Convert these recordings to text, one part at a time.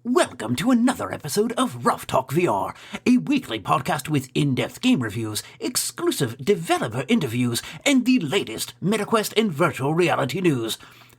Welcome to another episode of Ruff Talk VR, a weekly podcast with in-depth game reviews, exclusive developer interviews, and the latest MetaQuest and virtual reality news.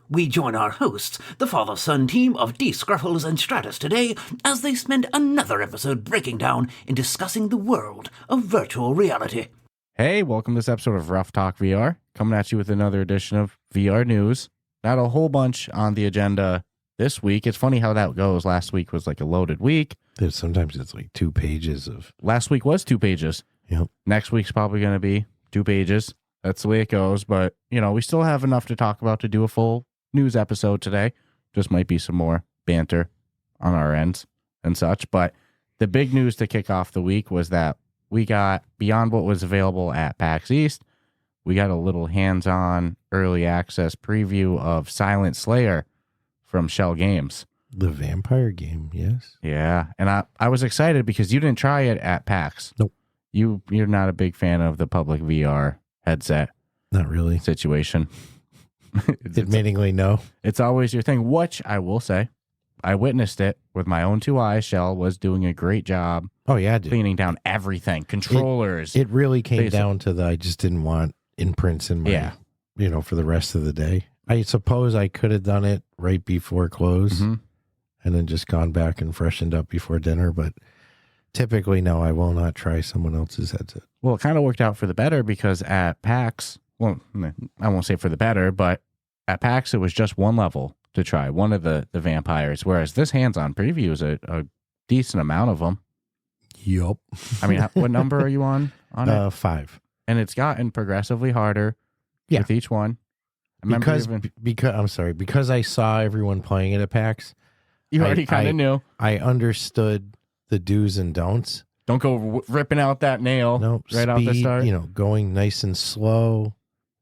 We join our hosts, the father-son team of D. Scruffles and Stratus today, as they spend another episode breaking down and discussing the world of virtual reality. Hey, welcome to this episode of Ruff Talk VR, coming at you with another edition of VR news. Not a whole bunch on the agenda this week. It's funny how that goes. Last week was like a loaded week. Sometimes it's like 2 pages of... Last week was 2 pages. Yep. Next week's probably going to be 2 pages. That's the way it goes. But, we still have enough to talk about to do a full news episode today. Just might be some more banter on our ends and such. But the big news to kick off the week was that we got, beyond what was available at PAX East, we got a little hands-on early access preview of Silent Slayer from Schell Games. The vampire game, yes. Yeah, and I was excited because you didn't try it at PAX. Nope. You're not a big fan of the public VR headset. Not really. Situation. Admittingly, no. It's always your thing, which I will say, I witnessed it with my own 2 eyes. Schell was doing a great job. Oh, yeah, dude. Cleaning down everything, controllers. It really came down to I just didn't want imprints in my, for the rest of the day. I suppose I could have done it right before close and then just gone back and freshened up before dinner. But typically, no, I will not try someone else's headset. Well, it kind of worked out for the better because at PAX, well, I won't say for the better, but at PAX, it was just one level to try, one of the vampires, whereas this hands-on preview is a decent amount of them. Yup. I mean, what number are you on it? 5. And it's gotten progressively harder with each one. Because I saw everyone playing it at PAX. You already kind of knew. I understood the do's and don'ts. Don't go ripping out that nail out the start. Going nice and slow.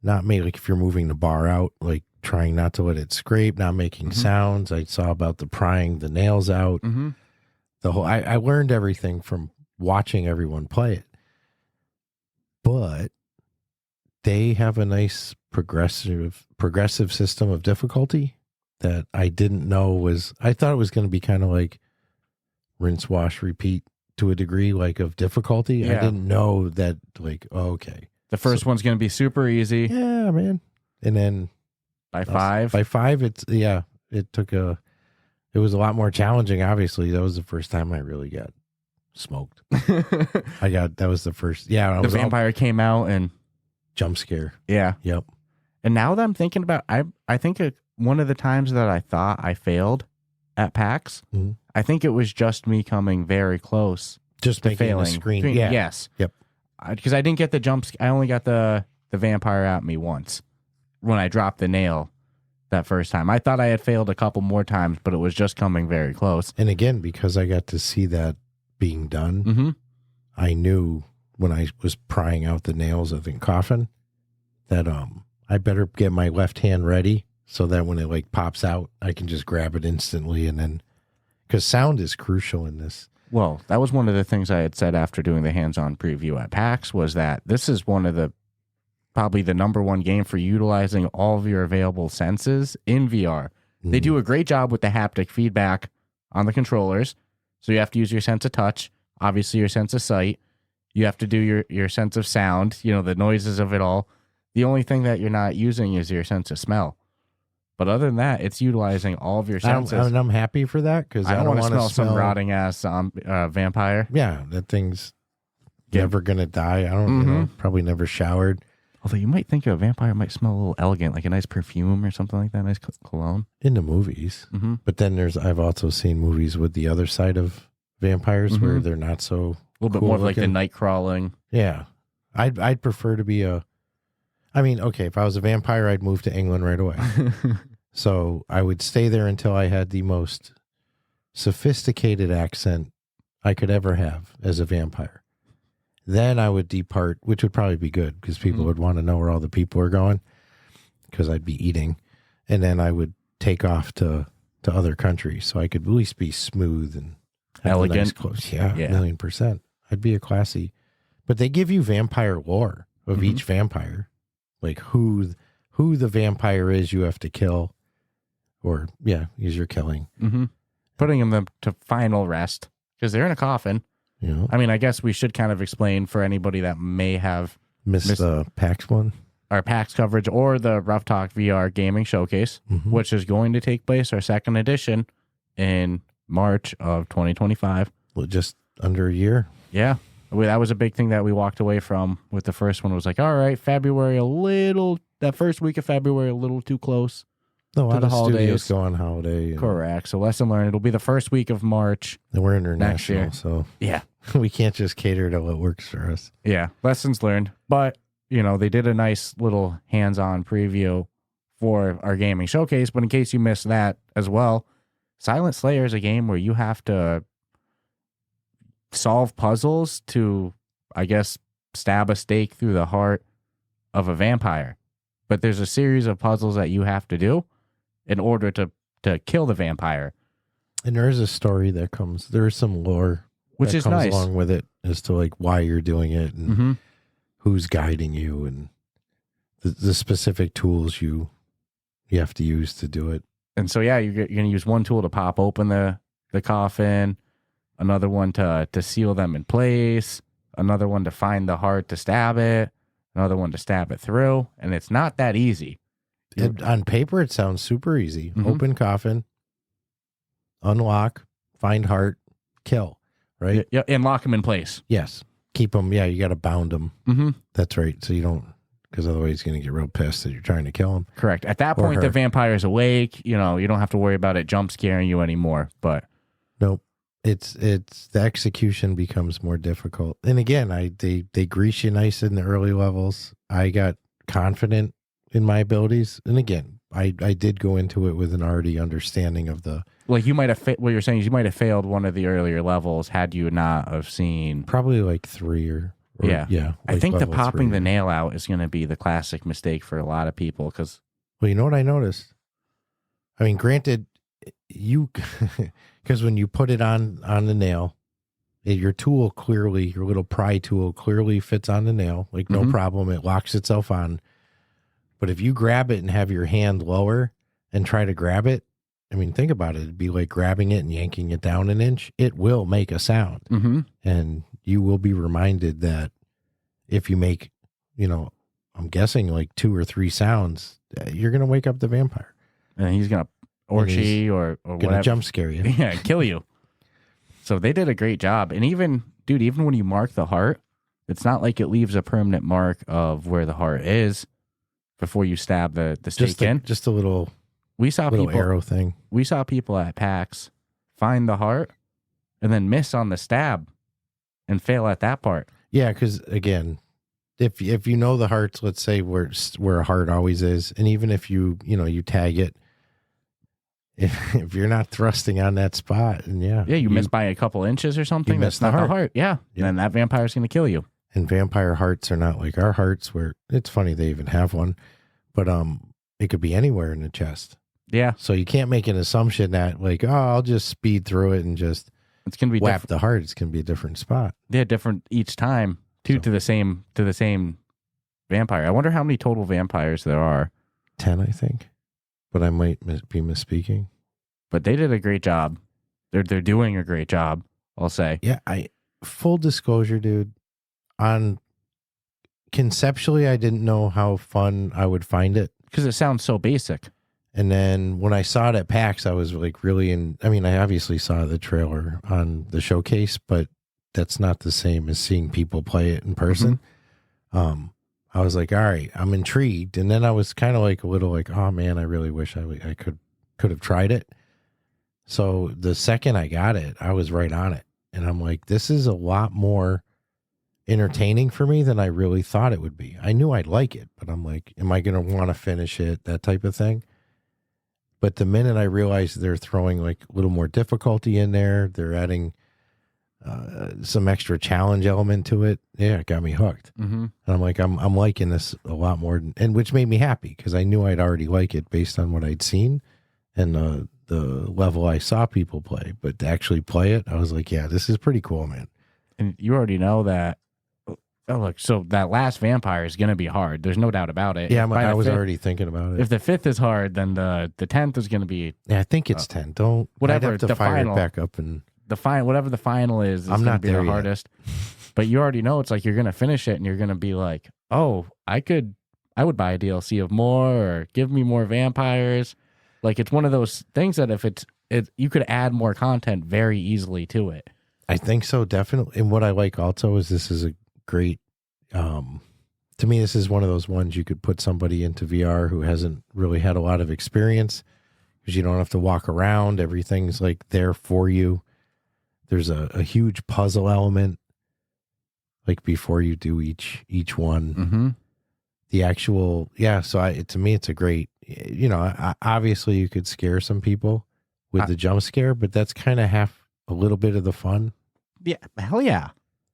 Not make, like if you're moving the bar out, like trying not to let it scrape, not making sounds. I saw about the prying the nails out. The whole I learned everything from watching everyone play it. But they have a nice progressive system of difficulty that I didn't know was. I thought it was going to be kind of like rinse, wash, repeat to a degree, like of difficulty. Yeah. I didn't know that. Like, okay, the first one's going to be super easy. Yeah, man. And then by 5, it was a lot more challenging. Obviously, that was the first time I really got smoked. That was the first. Yeah, the vampire came out and jump scare. Yeah. Yep. And now that I'm thinking about, I think one of the times that I thought I failed at PAX, I think it was just me coming very close, just to making failing. the screen. Yeah. Yes. Yep. Because I didn't get the jump. I only got the vampire at me once when I dropped the nail that first time. I thought I had failed a couple more times, but it was just coming very close. And again, because I got to see that being done, I knew when I was prying out the nails of the coffin that I better get my left hand ready so that when it like pops out, I can just grab it instantly. And then, because sound is crucial in this. Well, that was one of the things I had said after doing the hands-on preview at PAX was that this is one of probably the number one game for utilizing all of your available senses in VR. They do a great job with the haptic feedback on the controllers. So you have to use your sense of touch, obviously your sense of sight. You have to do your sense of sound, the noises of it all. The only thing that you're not using is your sense of smell. But other than that, it's utilizing all of your senses. I'm happy for that because I don't want to smell some rotting ass vampire. Yeah, that thing's never going to die. I don't probably never showered. Although you might think a vampire might smell a little elegant, like a nice perfume or something like that, nice cologne. In the movies. But then I've also seen movies with the other side of vampires where they're not so a little bit more of like the night crawling. Yeah. I'd prefer to be if I was a vampire, I'd move to England right away. So I would stay there until I had the most sophisticated accent I could ever have as a vampire. Then I would depart, which would probably be good because people would want to know where all the people are going because I'd be eating. And then I would take off to other countries so I could at least be smooth and elegant. Nice clothes. Yeah, 1,000,000%. I'd be a classy. But they give you vampire lore of each vampire. Like who the vampire is you have to kill or use your killing. putting them to final rest because they're in a coffin. You know, I mean, I guess we should kind of explain for anybody that may have missed the PAX one. Our PAX coverage or the Ruff Talk VR gaming showcase, which is going to take place, our second edition, in March of 2025. Well, just under a year. Yeah. That was a big thing that we walked away from with the first one. It was like, all right, that first week of February, a little too close. No, a lot the of holidays. studios go on holiday. Correct. So lesson learned. It'll be the first week of March. And we're Next year. international, so Yeah. we can't just cater to what works for us. Yeah. Lessons learned. But, they did a nice little hands-on preview for our gaming showcase. But in case you missed that as well, Silent Slayer is a game where you have to solve puzzles to, I guess, stab a stake through the heart of a vampire. But there's a series of puzzles that you have to do in order to kill the vampire. And there is a story that comes, there is some lore Which that is comes nice. along with it as to like why you're doing it and who's guiding you and the specific tools you have to use to do it. And so, yeah, you're going to use one tool to pop open the coffin, another one to seal them in place, another one to find the heart to stab it, another one to stab it through. And it's not that easy. On paper, it sounds super easy. Open coffin, unlock, find heart, kill, right? Yeah, and lock them in place. Yes. Keep them. Yeah, you got to bound them. Mm-hmm. That's right. So you don't, because otherwise he's going to get real pissed that you're trying to kill him. Correct. At that Or point, the her. vampire's awake. You don't have to worry about it jump scaring you anymore. But Nope. It's the execution becomes more difficult. And again, they grease you nice in the early levels. I got confident in my abilities. And again, I did go into it with an already understanding of the like you might have what you're saying is you might have failed one of the earlier levels had you not have seen. probably like 3 or Yeah. like I think the level popping 3. the nail out is going to be the classic mistake for a lot of people because Well, you know what I noticed? I mean, granted, you because when you put it on the nail, your tool clearly, your little pry tool clearly fits on the nail, like no problem. It locks itself on. But if you grab it and have your hand lower and try to grab it, I mean, think about it. It'd be like grabbing it and yanking it down an inch. It will make a sound. And you will be reminded that if you make, I'm guessing like 2 or 3 sounds, you're going to wake up the vampire. and he's going to, or And she, or Going to whatever. jump scare you. Yeah, kill you. So they did a great job. And even when you mark the heart, it's not like it leaves a permanent mark of where the heart is before you stab the stake in. Just a little We saw people arrow thing. We saw people at PAX find the heart and then miss on the stab and fail at that part. Yeah, because again, if you know the hearts, let's say where a heart always is, and even if you tag it, if you're not thrusting on that spot, and you miss by a couple inches or something, you that's miss the not the heart. heart. Yeah. And then that vampire's going to kill you. And vampire hearts are not like our hearts, where it's funny they even have one, but it could be anywhere in the chest. Yeah. So you can't make an assumption that like, oh, I'll just speed through it and just It's going to be whap the heart. It's going to be a different spot. Yeah, different each time to the same vampire. I wonder how many total vampires there are. 10, I think, but I might be misspeaking. But they did a great job. They're doing a great job, I'll say. Yeah, full disclosure, dude. Conceptually, I didn't know how fun I would find it. Because it sounds so basic. And then when I saw it at PAX, I was like really I obviously saw the trailer on the showcase, but that's not the same as seeing people play it in person. I was like, all right, I'm intrigued. And then I was kind of like a little like, oh man, I really wish I could have tried it. So the second I got it, I was right on it. And I'm like, this is a lot more entertaining for me than I really thought it would be. I knew I'd like it, but I'm like, am I going to want to finish it? That type of thing. But the minute I realized they're throwing like a little more difficulty in there, they're adding some extra challenge element to it. Yeah, it got me hooked. And I'm like, I'm liking this a lot more, and which made me happy because I knew I'd already like it based on what I'd seen and the level I saw people play. But to actually play it, I was like, yeah, this is pretty cool, man. And you already know that Oh, look, so that last vampire is going to be hard. There's no doubt about it. Yeah, By I the was fifth- already thinking about it. If the 5th is hard, then the 10th is going to be Yeah, I think it's 10. Don't whatever, I'd have to the fire final. it back up and whatever the final is I'm going to not be the there yet. hardest. But you already know it's like you're going to finish it and you're going to be like, oh, I would buy a DLC of more or give me more vampires. Like it's one of those things that if you could add more content very easily to it. I think so, definitely. And what I like also is this is a great, to me, this is one of those ones you could put somebody into VR who hasn't really had a lot of experience because you don't have to walk around. Everything's like there for you. There's a huge puzzle element, like before you do each one. Mm-hmm. The actual, yeah. So to me, it's a great, obviously you could scare some people with the jump scare, but that's kind of a little bit of the fun. Yeah, hell yeah.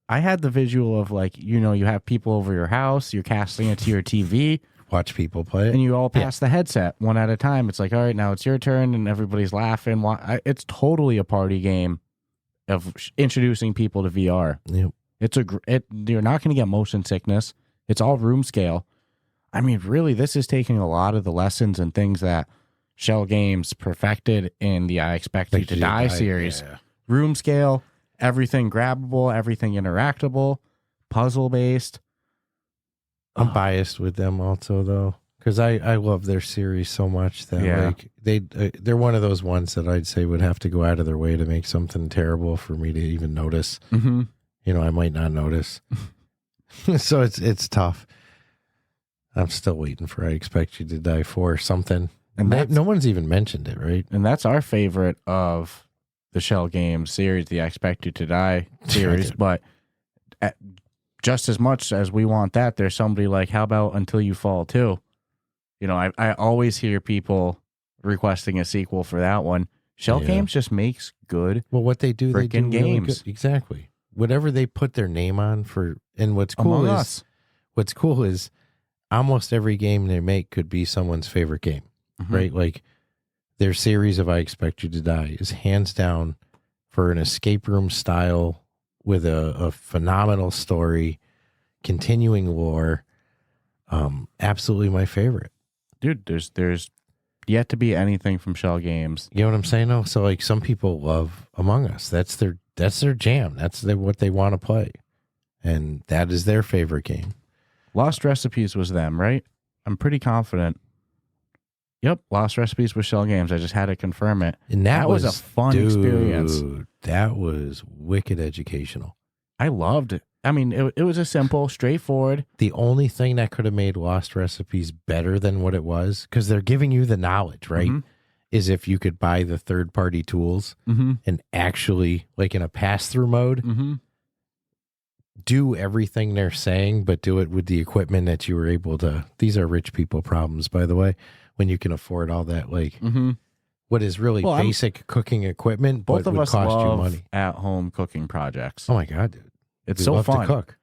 I had the visual of like, you have people over your house, you're casting it to your TV. Watch people play it. And you all pass the headset one at a time. It's like, all right, now it's your turn, and everybody's laughing. It's totally a party game of introducing people to VR. Yep. You're not going to get motion sickness. It's all room scale. I mean, really, this is taking a lot of the lessons and things that Schell Games perfected in the I Expect You to Die series. Yeah. Room scale, everything grabbable, everything interactable, puzzle based. I'm biased with them also though, because I love their series so much that like they're one of those ones that I'd say would have to go out of their way to make something terrible for me to even notice. Mm-hmm. I might not notice. So it's tough. I'm still waiting for I Expect You to Die 4 or something. And no one's even mentioned it, right? And that's our favorite of the Schell Games series, the I Expect You to Die series. But just as much as we want that, there's somebody like, how about Until You Fall too? I always hear people requesting a sequel for that one. Schell Games just makes good what they do games. Really good. Exactly. Whatever they put their name on for, and what's cool is almost every game they make could be someone's favorite game, right? Like their series of I Expect You to Die is hands down for an escape room style with a phenomenal story, continuing lore. Absolutely my favorite. Dude, there's yet to be anything from Schell Games. You know what I'm saying? No, so like some people love Among Us. That's their jam. That's what they want to play, and that is their favorite game. Lost Recipes was them, right? I'm pretty confident. Yep, Lost Recipes was Schell Games. I just had to confirm it. And that was a fun experience. That was wicked educational. I loved it. I mean, it was a simple, straightforward. The only thing that could have made Lost Recipes better than what it was, because they're giving you the knowledge, right? Mm-hmm. Is if you could buy the third-party tools and actually, like in a pass-through mode, do everything they're saying, but do it with the equipment that you were able to. These are rich people problems, by the way, when you can afford all that, like what is really basic cooking equipment, both but of would us cost love you money. At-home cooking projects. Oh my God, dude. It's We so love fun. to cook.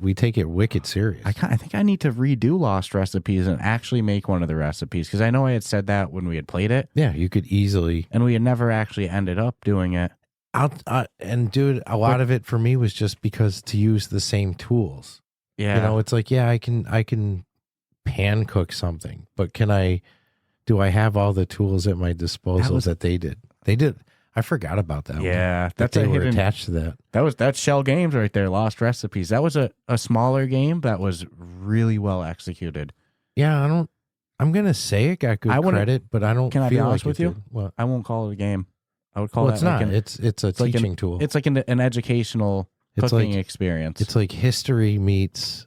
We take it wicked serious. I think I need to redo Lost Recipes and actually make one of the recipes, because I know I had said that when we had played it. Yeah, you could easily. And we had never actually ended up doing it. And dude, a lot of it for me was just because to use the same tools. Yeah. It's like, I can pan cook something, but do I have all the tools at my disposal that they did? They did. I forgot about that. Yeah, that's they were attached to that. That's Schell Games right there. Lost Recipes. That was a smaller game that was really well executed. Yeah, I'm gonna say it got good credit, but I don't. Can I be honest with you? Well, I won't call it a game. I would call it. It's not. It's a teaching tool. It's like an educational cooking experience. It's like history meets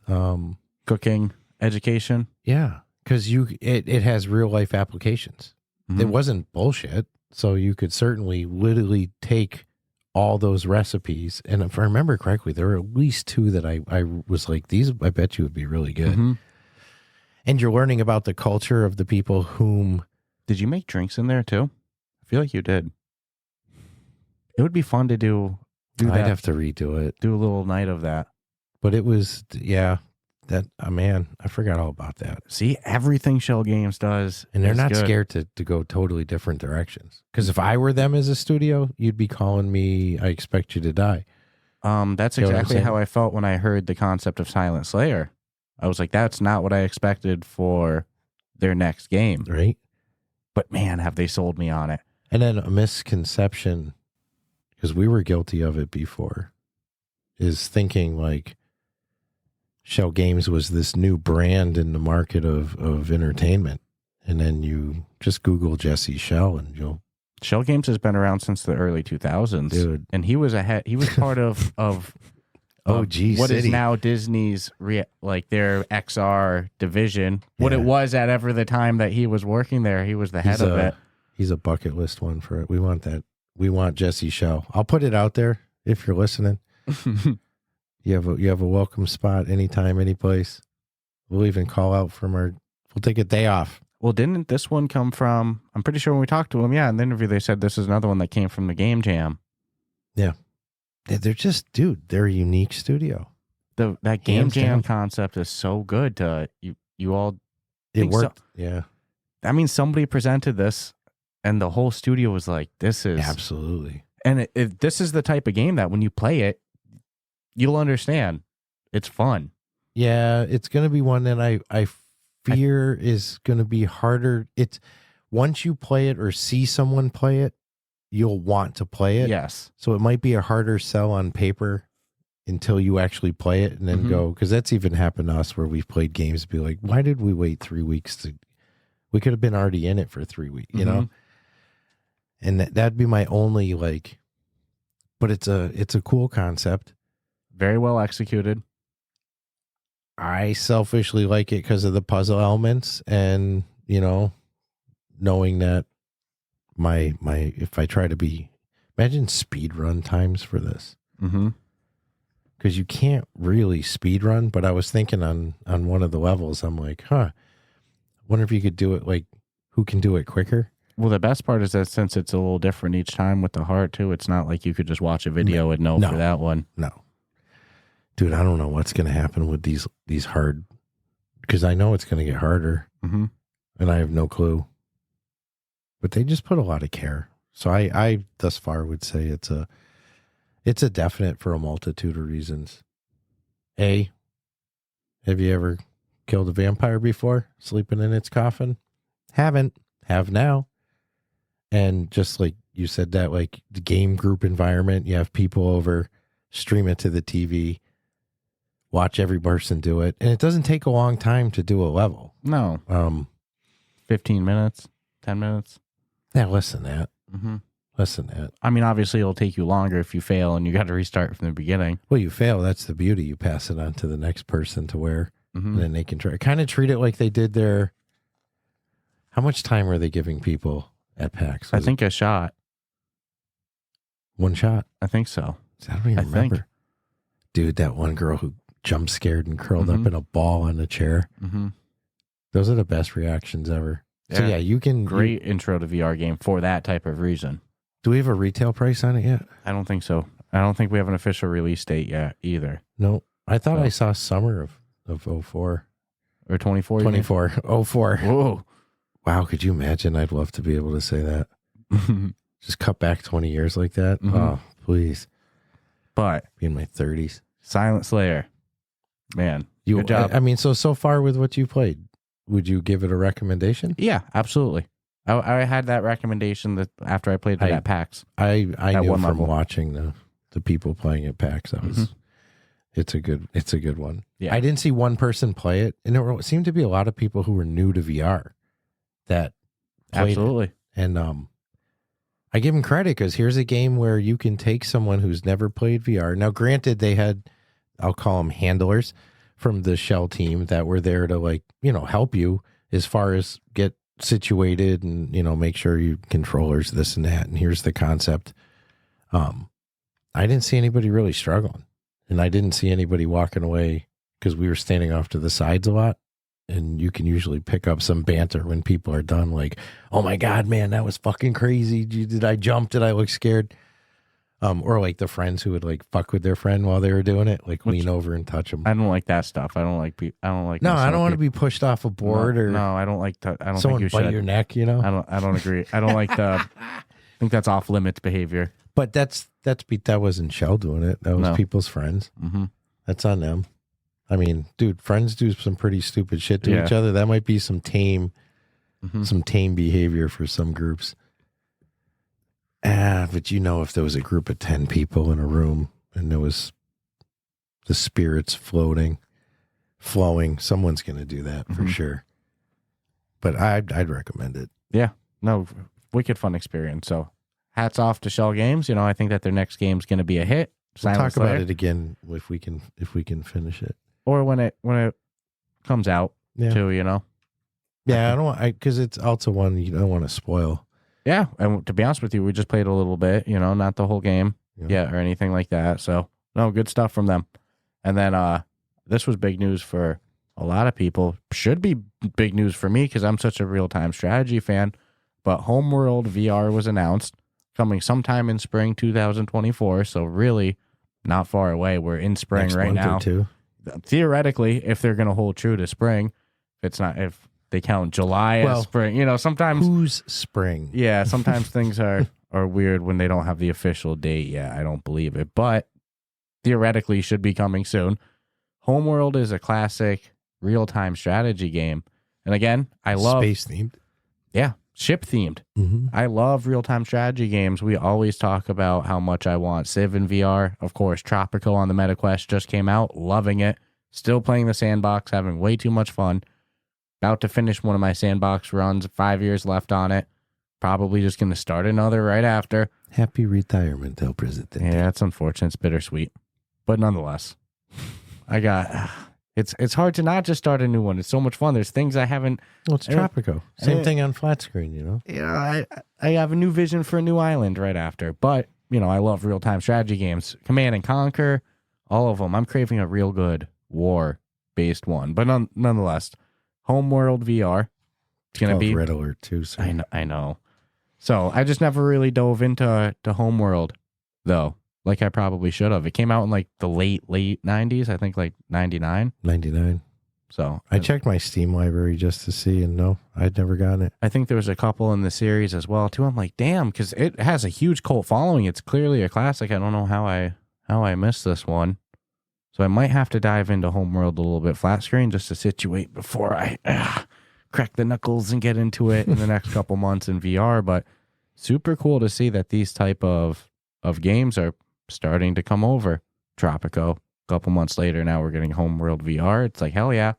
cooking education. Yeah, because it has real life applications. It wasn't bullshit. So you could certainly literally take all those recipes. And if I remember correctly, there were at least 2 that I was like, these, I bet you would be really good. And you're learning about the culture of the people whom. Did you make drinks in there too? I feel like you did. It would be fun to do that. I'd have to redo it. Do a little night of that. But it was, that, man, I forgot all about that. See, everything Schell Games does. And they're not good. scared to go totally different directions. Because if I were them as a studio, you'd be calling me I Expect You to Die. That's You know what I'm exactly saying? how I felt when I heard the concept of Silent Slayer. I was like, that's not what I expected for their next game. Right. But man, have they sold me on it. And then a misconception, because we were guilty of it before, is thinking like Schell Games was this new brand in the market of entertainment. And then you just Google Jesse Schell and you'll... Schell Games has been around since the early 2000s. Dude. And he was ahead. He was part of OG what is City. now Disney's like their XR division. What it was at ever the time that he was working there, he was the head of it. He's a bucket list one for it. We want that. We want Jesse Schell. I'll put it out there if you're listening. You have a welcome spot anytime, any place. We'll even call out from we'll take a day off. Well, didn't this one come from, I'm pretty sure when we talked to him, in the interview they said this is another one that came from the Game Jam. Yeah. They're just, dude, they're a unique studio. That Game Hands Jam down. concept is so good to, you all It think so. worked. Yeah. I mean, somebody presented this and the whole studio was like, this is... Absolutely. And this is the type of game that when you play it, you'll understand. It's fun. Yeah, it's going to be one that I fear is going to be harder. It's once you play it or see someone play it, you'll want to play it. Yes. So it might be a harder sell on paper until you actually play it and then go, because that's even happened to us where we've played games and be like, why did we wait 3 weeks we could have been already in it for 3 weeks, you know? And that'd be my only but it's a cool concept. Very well executed. I selfishly like it because of the puzzle elements and, knowing that my if I try to imagine speed run times for this. Mm-hmm. Because you can't really speed run, but I was thinking on one of the levels, I'm like, wonder if you could do it who can do it quicker? Well, the best part is that since it's a little different each time with the heart too, it's not like you could just watch a video and know for that one. No. Dude, I don't know what's going to happen with these hard, because I know it's going to get harder, and I have no clue. But they just put a lot of care. So I thus far would say it's a definite for a multitude of reasons. A, have you ever killed a vampire before, sleeping in its coffin? Haven't. Have now. And just like you said that, like the game group environment, you have people over, stream it to the TV, watch every person do it. And it doesn't take a long time to do a level. No. 15 minutes, 10 minutes. Yeah, less than that. Mm-hmm. Less than that. I mean, obviously it'll take you longer if you fail and you got to restart from the beginning. Well, you fail. That's the beauty. You pass it on to the next person to where, Mm-hmm. and then they can try. Kind of treat it like they did their. How much time were they giving people at PAX? I think a shot. One shot. I think so. I don't even I remember. think. Dude, that one girl who jump scared and curled Mm-hmm. up in a ball on the chair. Mm-hmm. Those are the best reactions ever. So Yeah. yeah, you can. Great intro to VR game for that type of reason. Do we have a retail price on it yet? I don't think so. I don't think we have an official release date yet either. No. I thought So- I saw summer of 04. Or 24? 24. 04. Whoa. Wow, could you imagine? I'd love to be able to say that. Just cut back 20 years like that. Mhm. Oh, please. But Be in my 30s. Silent Slayer, man, good job. I mean, so far with what you played, would you give it a recommendation? Yeah, absolutely. I had that recommendation that after I played it at PAX. I knew one from level. watching the people playing at PAX, that was it's a good one. Yeah. I didn't see one person play it, and there seemed to be a lot of people who were new to VR that played it. Absolutely. And I give them credit because here's a game where you can take someone who's never played VR. Now, granted, they had, I'll call them handlers from the Schell team that were there to help you as far as get situated and, make sure you controllers, this and that. And here's the concept. I didn't see anybody really struggling, and I didn't see anybody walking away because we were standing off to the sides a lot. And you can usually pick up some banter when people are done, like, oh my God, man, that was fucking crazy. Did I jump? Did I look scared? Or like the friends who would like fuck with their friend while they were doing it, like lean over and touch them. I don't like that stuff. I don't like. I don't like. No, messing I don't with want to people. be pushed off a board or No, I don't like that. I don't someone think you bite should. your neck, I don't agree. I don't like the. I think that's off limits behavior. But that wasn't Schell doing it. That was No. people's friends. Mm-hmm. That's on them. I mean, dude, friends do some pretty stupid shit to each other. That might be some tame behavior for some groups. But if there was a group of 10 people in a room and there was the spirits flowing, someone's going to do that for sure. But I'd recommend it. Yeah. No, wicked fun experience. So hats off to Schell Games. I think that their next game's going to be a hit. We'll talk about it again if we can finish it. Or when it comes out too, Yeah, I don't because it's also one you don't want to spoil. Yeah, and to be honest with you, we just played a little bit, not the whole game yet or anything like that. So, no, good stuff from them. And then this was big news for a lot of people. Should be big news for me because I'm such a real-time strategy fan. But Homeworld VR was announced, coming sometime in spring 2024. So really not far away. We're in spring Next right month now. Or two. Theoretically, if they're going to hold true to spring, if they count July as spring, sometimes who's spring? Yeah, sometimes things are weird when they don't have the official date yet. I don't believe it, but theoretically should be coming soon. Homeworld is a classic real-time strategy game. And again, I love space themed. Yeah, ship themed. Mm-hmm. I love real-time strategy games. We always talk about how much I want Civ in VR. Of course, Tropico on the MetaQuest just came out. Loving it. Still playing the sandbox, having way too much fun. About to finish one of my sandbox runs. 5 years left on it. Probably just going to start another right after. Happy retirement, El Presidente. Yeah, it's unfortunate. It's bittersweet. But nonetheless, it's hard to not just start a new one. It's so much fun. There's things I haven't. Well, it's Tropico. Same thing on flat screen, I have a new vision for a new island right after. But, I love real-time strategy games. Command and Conquer, all of them. I'm craving a real good war-based one. But nonetheless, Homeworld VR. It's going to be Red Alert too. So. I know. So I just never really dove into Homeworld, though, like I probably should have. It came out in like the late 90s, I think like 99. 99. So I checked my Steam library just to see, and no, I'd never gotten it. I think there was a couple in the series as well, too. I'm like, damn, because it has a huge cult following. It's clearly a classic. I don't know how I missed this one. So I might have to dive into Homeworld a little bit flat screen just to situate before I crack the knuckles and get into it in the next couple months in VR. But super cool to see that these type of games are starting to come over. Tropico, a couple months later, now we're getting Homeworld VR. It's like, hell yeah.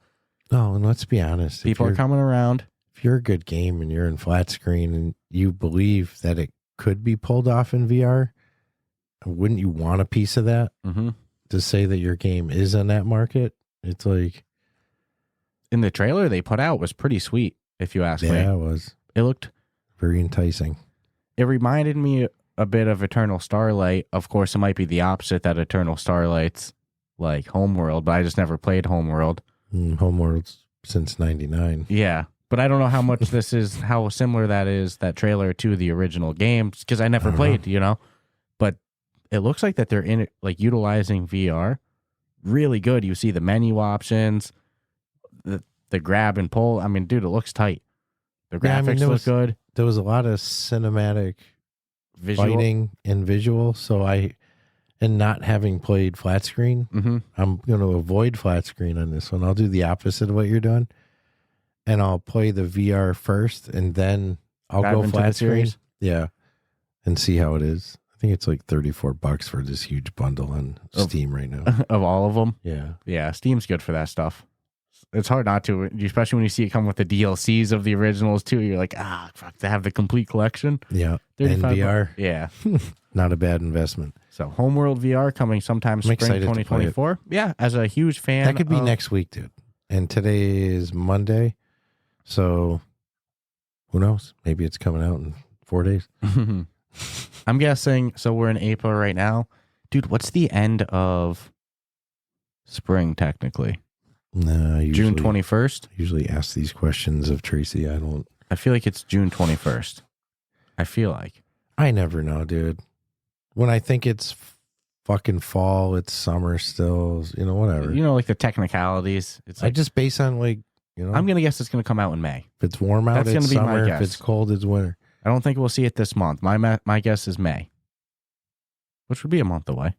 No, and let's be honest. People are coming around. If you're a good game and you're in flat screen and you believe that it could be pulled off in VR, wouldn't you want a piece of that? Mm-hmm. To say that your game is in that market? It's like... In the trailer they put out was pretty sweet, if you ask me. Yeah, it was. It looked very enticing. It reminded me a bit of Eternal Starlight. Of course, it might be the opposite that Eternal Starlight's like Homeworld, but I just never played Homeworld. Homeworld's since 99. Yeah, but I don't know how much how similar that trailer to the original games, because I never played, But it looks like that they're in it, like utilizing VR really good. You see the menu options, the grab and pull. I mean, dude, it looks tight. The graphics look good. There was a lot of cinematic fighting and visual. So and not having played flat screen, I'm going to avoid flat screen on this one. I'll do the opposite of what you're doing. And I'll play the VR first, and then I'll go flat screen. Yeah. And see how it is. I think it's like $34 for this huge bundle on Steam right now. Of all of them? Yeah. Yeah, Steam's good for that stuff. It's hard not to, especially when you see it come with the DLCs of the originals too. You're like, fuck, to have the complete collection. Yeah. And VR. Yeah. Not a bad investment. So Homeworld VR coming sometime spring 2024. Yeah, as a huge fan. That could be next week, dude. And today is Monday. So who knows? Maybe it's coming out in 4 days. I'm guessing, so we're in April right now. Dude, what's the end of spring technically? No, June 21st? Usually ask these questions of Tracy. I feel like it's June 21st. I feel like. I never know, dude. When I think it's fucking fall, it's summer still, whatever. Like the technicalities. It's like, I just base on I'm going to guess it's going to come out in May. If it's warm out, That's it's gonna be my summer. guess. If it's cold, it's winter. I don't think we'll see it this month. My guess is May. which would be a month away.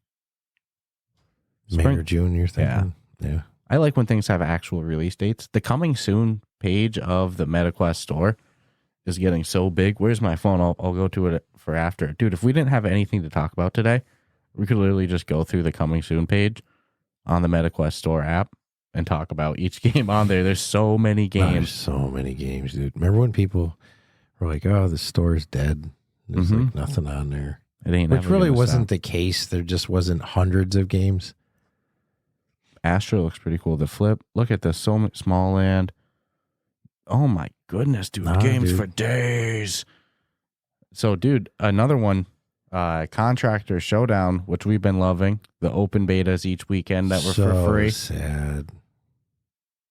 May or June, you're thinking? Yeah. I like when things have actual release dates. The coming soon page of the MetaQuest store is getting so big. Where's my phone? I'll go to it for after. Dude, if we didn't have anything to talk about today, we could literally just go through the coming soon page on the MetaQuest store app and talk about each game on there. There's so many games. There's so many games, dude. Remember when people were like, oh, the store's dead? There's like nothing on there. It ain't. Which really wasn't the case. There just wasn't hundreds of games. Astro looks pretty cool. The Flip. Look at this. So much Small Land. Oh my goodness, dude. Games for days. So, dude, another one. Contractors Showdown, which we've been loving. The open betas each weekend that were for free. Sad.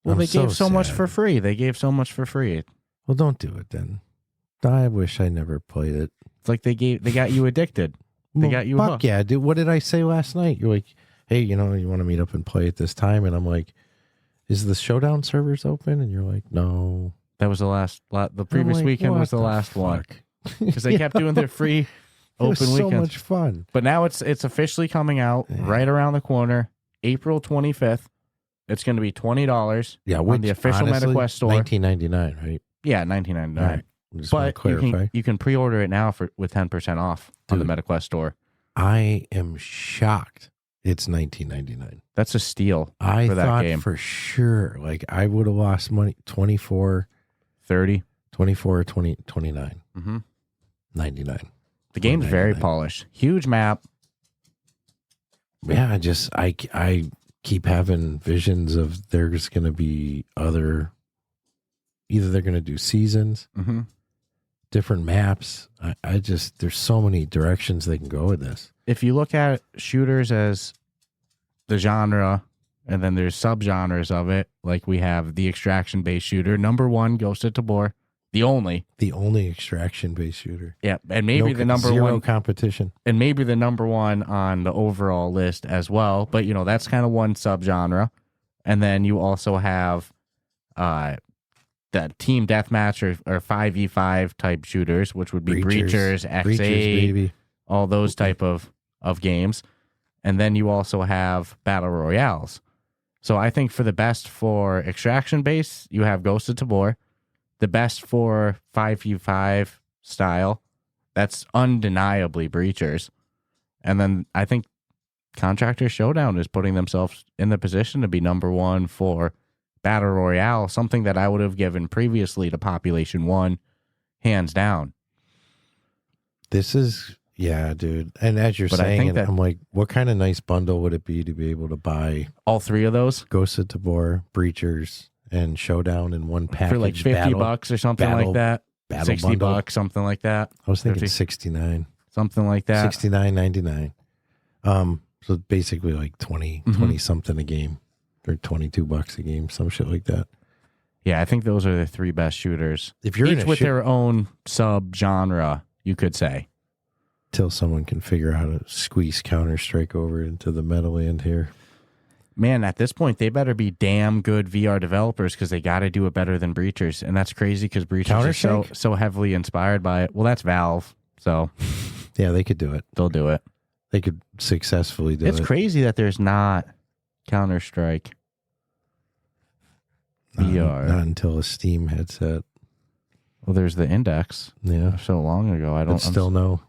Well, they gave so much for free. They gave so much for free. Well, don't do it then. I wish I never played it. It's like they got you addicted. They got you hooked. Yeah, dude. What did I say last night? You're like, hey, you want to meet up and play at this time? And I'm like, is the Showdown servers open? And you're like, no. That was the previous weekend was the last one. Because they kept doing their free open weekends. So much fun. But now it's officially coming out right around the corner, April 25th. It's going to be $20. Yeah, on the official MetaQuest store. $19.99, right? Yeah, $19.99. Right. Just want to clarify. You can pre-order it now with 10% off on the MetaQuest store. I am shocked. It's $19.99. That's a steal. I for that thought game. For sure, like I would have lost money. 24, 30, 24, 20, 29, 99. The game's very polished. Huge map. Yeah, I keep having visions of there's going to be either they're going to do seasons, different maps. I just, there's so many directions they can go with this. If you look at shooters as the genre, and then there's subgenres of it, like we have the extraction-based shooter. Number one, Ghost of Tabor. The only extraction-based shooter. Yeah, and maybe the number one competition. And maybe the number one on the overall list as well. But, that's kind of one subgenre. And then you also have the team deathmatch or 5v5 type shooters, which would be Breachers, XA, baby. All those type of games. And then you also have battle royales. So I think for the best for extraction base, you have Ghost of Tabor. The best for 5v5 style, that's undeniably Breachers. And then I think Contractors Showdown is putting themselves in the position to be number one for battle royale, something that I would have given previously to Population 1, hands down. This is... Yeah, dude. And as you're saying, I'm like, what kind of nice bundle would it be to be able to buy all three of those? Ghost of Tabor, Breachers, and Showdown in one package. For like $50 or something like that. $60, bundle. Something like that. I was thinking 69. Something like that. $69.99. So basically like 20 something a game. Or $22 a game, some shit like that. Yeah, I think those are the three best shooters. If you're each with their own sub-genre, you could say. Till someone can figure out how to squeeze Counter-Strike over into the Meadowland here. Man, at this point, they better be damn good VR developers because they got to do it better than Breachers. And that's crazy because Breachers are so heavily inspired by it. Well, that's Valve, so... Yeah, they could do it. They'll do it. They could successfully do it. It's crazy that there's not Counter-Strike VR. Not until a Steam headset. Well, there's the Index. Yeah. So long ago. I don't... still no...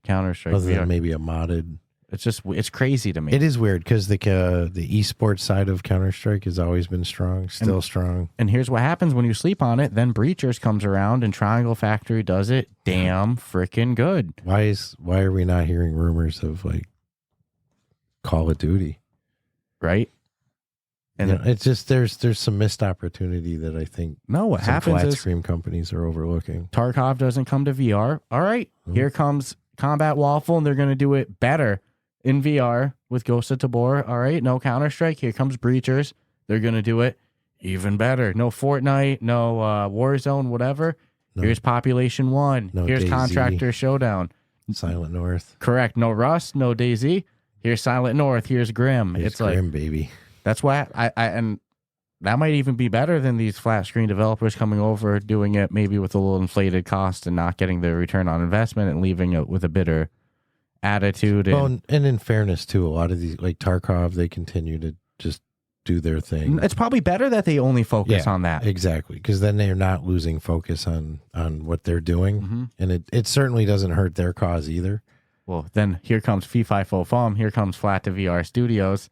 Counter-Strike Other VR. than maybe a modded. It's crazy to me. It is weird because the esports side of Counter-Strike has always been strong, still strong. And here's what happens when you sleep on it. Then Breachers comes around and Triangle Factory does it damn freaking good. Why are we not hearing rumors of like Call of Duty? Right? And it's just there's some missed opportunity that I think what happens flat is screen companies are overlooking. Tarkov doesn't come to VR. All right, here comes Combat Waffle, and they're going to do it better in VR with Ghost of Tabor. All right, no Counter-Strike. Here comes Breachers. They're going to do it even better. No Fortnite, no Warzone, whatever. No. Here's Population 1. No Here's DayZ. Contractors Showdown. Silent North. Correct. No Rust, no DayZ. Here's Silent North. Here's Grim. It's Grim, baby. That's why and that might even be better than these flat screen developers coming over, doing it maybe with a little inflated cost and not getting the return on investment and leaving it with a bitter attitude. And, Well, and in fairness too, a lot of these like Tarkov, they continue to just do their thing. it's probably better that they only focus on that. Exactly, because then they're not losing focus on what they're doing, and it certainly doesn't hurt their cause either. Well, then here comes Fee-Fi Fo-Fum. Here comes Flat to VR Studios.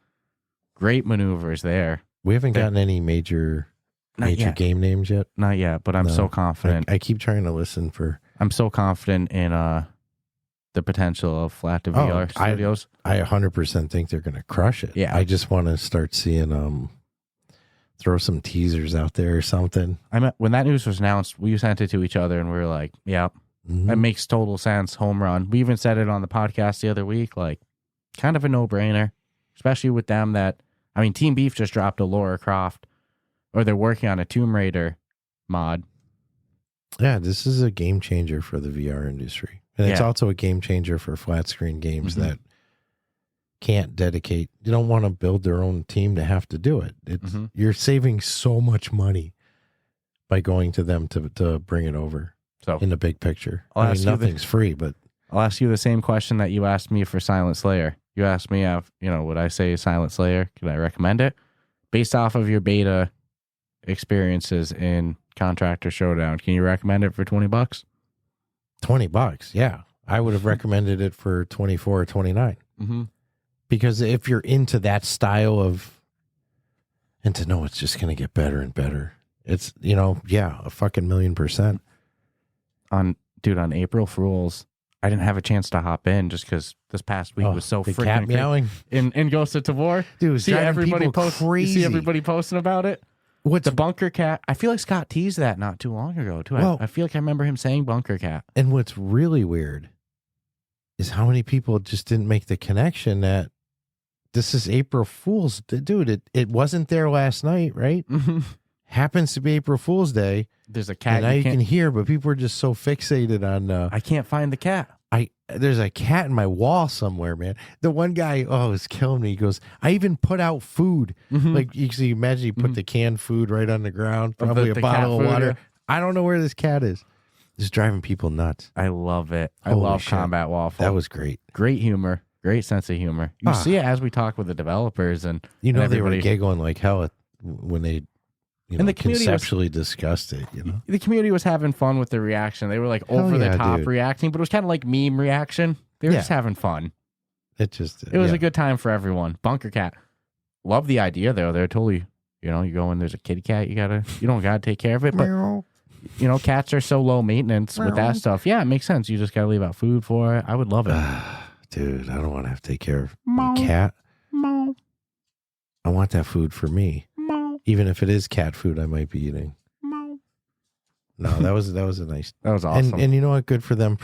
Great maneuvers there. We haven't gotten any major game names yet. Not yet, but I'm so confident. I keep trying to listen for. I'm so confident in the potential of Flat to VR Studios. I 100% think they're going to crush it. Yeah. I just want to start seeing throw some teasers out there or something. When that news was announced, we sent it to each other and we were like, "Yep, that makes total sense. Home run." We even said it on the podcast the other week, like kind of a no-brainer, especially with them. Team Beef just dropped a Lara Croft, or they're working on a Tomb Raider mod. Yeah, this is a game changer for the VR industry. And it's also a game changer for flat screen games that can't dedicate. You don't want to build their own team to have to do it. It's you're saving so much money by going to them to bring it over. So in the big picture, nothing's free. But I'll ask you the same question that you asked me for Silent Slayer. You asked me, would I say Silent Slayer? Could I recommend it? Based off of your beta experiences in Contractors Showdown, can you recommend it for $20? $20, yeah. I would have recommended it for 24 or 29. Because if you're into that style of, and to know it's just going to get better and better, it's, a fucking 1,000,000%. On April Fools, I didn't have a chance to hop in just because this past week was so freaking cat meowing in Ghost of Tavor. Dude, see everybody crazy. You see everybody posting about it. What's the bunker cat? I feel like Scott teased that not too long ago too. I feel like I remember him saying bunker cat. And what's really weird is how many people just didn't make the connection that this is April Fool's. Dude, it wasn't there last night, right? Happens to be April Fool's Day. There's a cat. And now you can hear, but people are just so fixated on. I can't find the cat. There's a cat in my wall somewhere, man. The one guy, it's killing me. He goes, I even put out food. Like you can imagine you put the canned food right on the ground, probably a bottle of water. Yeah. I don't know where this cat is. Just driving people nuts. I love it. I love Combat Waffle. That was great. Great humor. Great sense of humor. You see it as we talk with the developers, and they were giggling like hell when they and the community conceptually discussed it. The community was having fun with the reaction. They were like over the top reacting, but it was kind of like meme reaction. They were just having fun. It was a good time for everyone. Bunker cat, love the idea though. They're totally, you go in, there's a kitty cat. You don't gotta take care of it, but cats are so low maintenance with that stuff. Yeah, it makes sense. You just gotta leave out food for it. I would love it. Dude, I don't want to have to take care of my cat. I want that food for me. Even if it is cat food, I might be eating. No, that was a nice. That was awesome. And you know what? Good for them.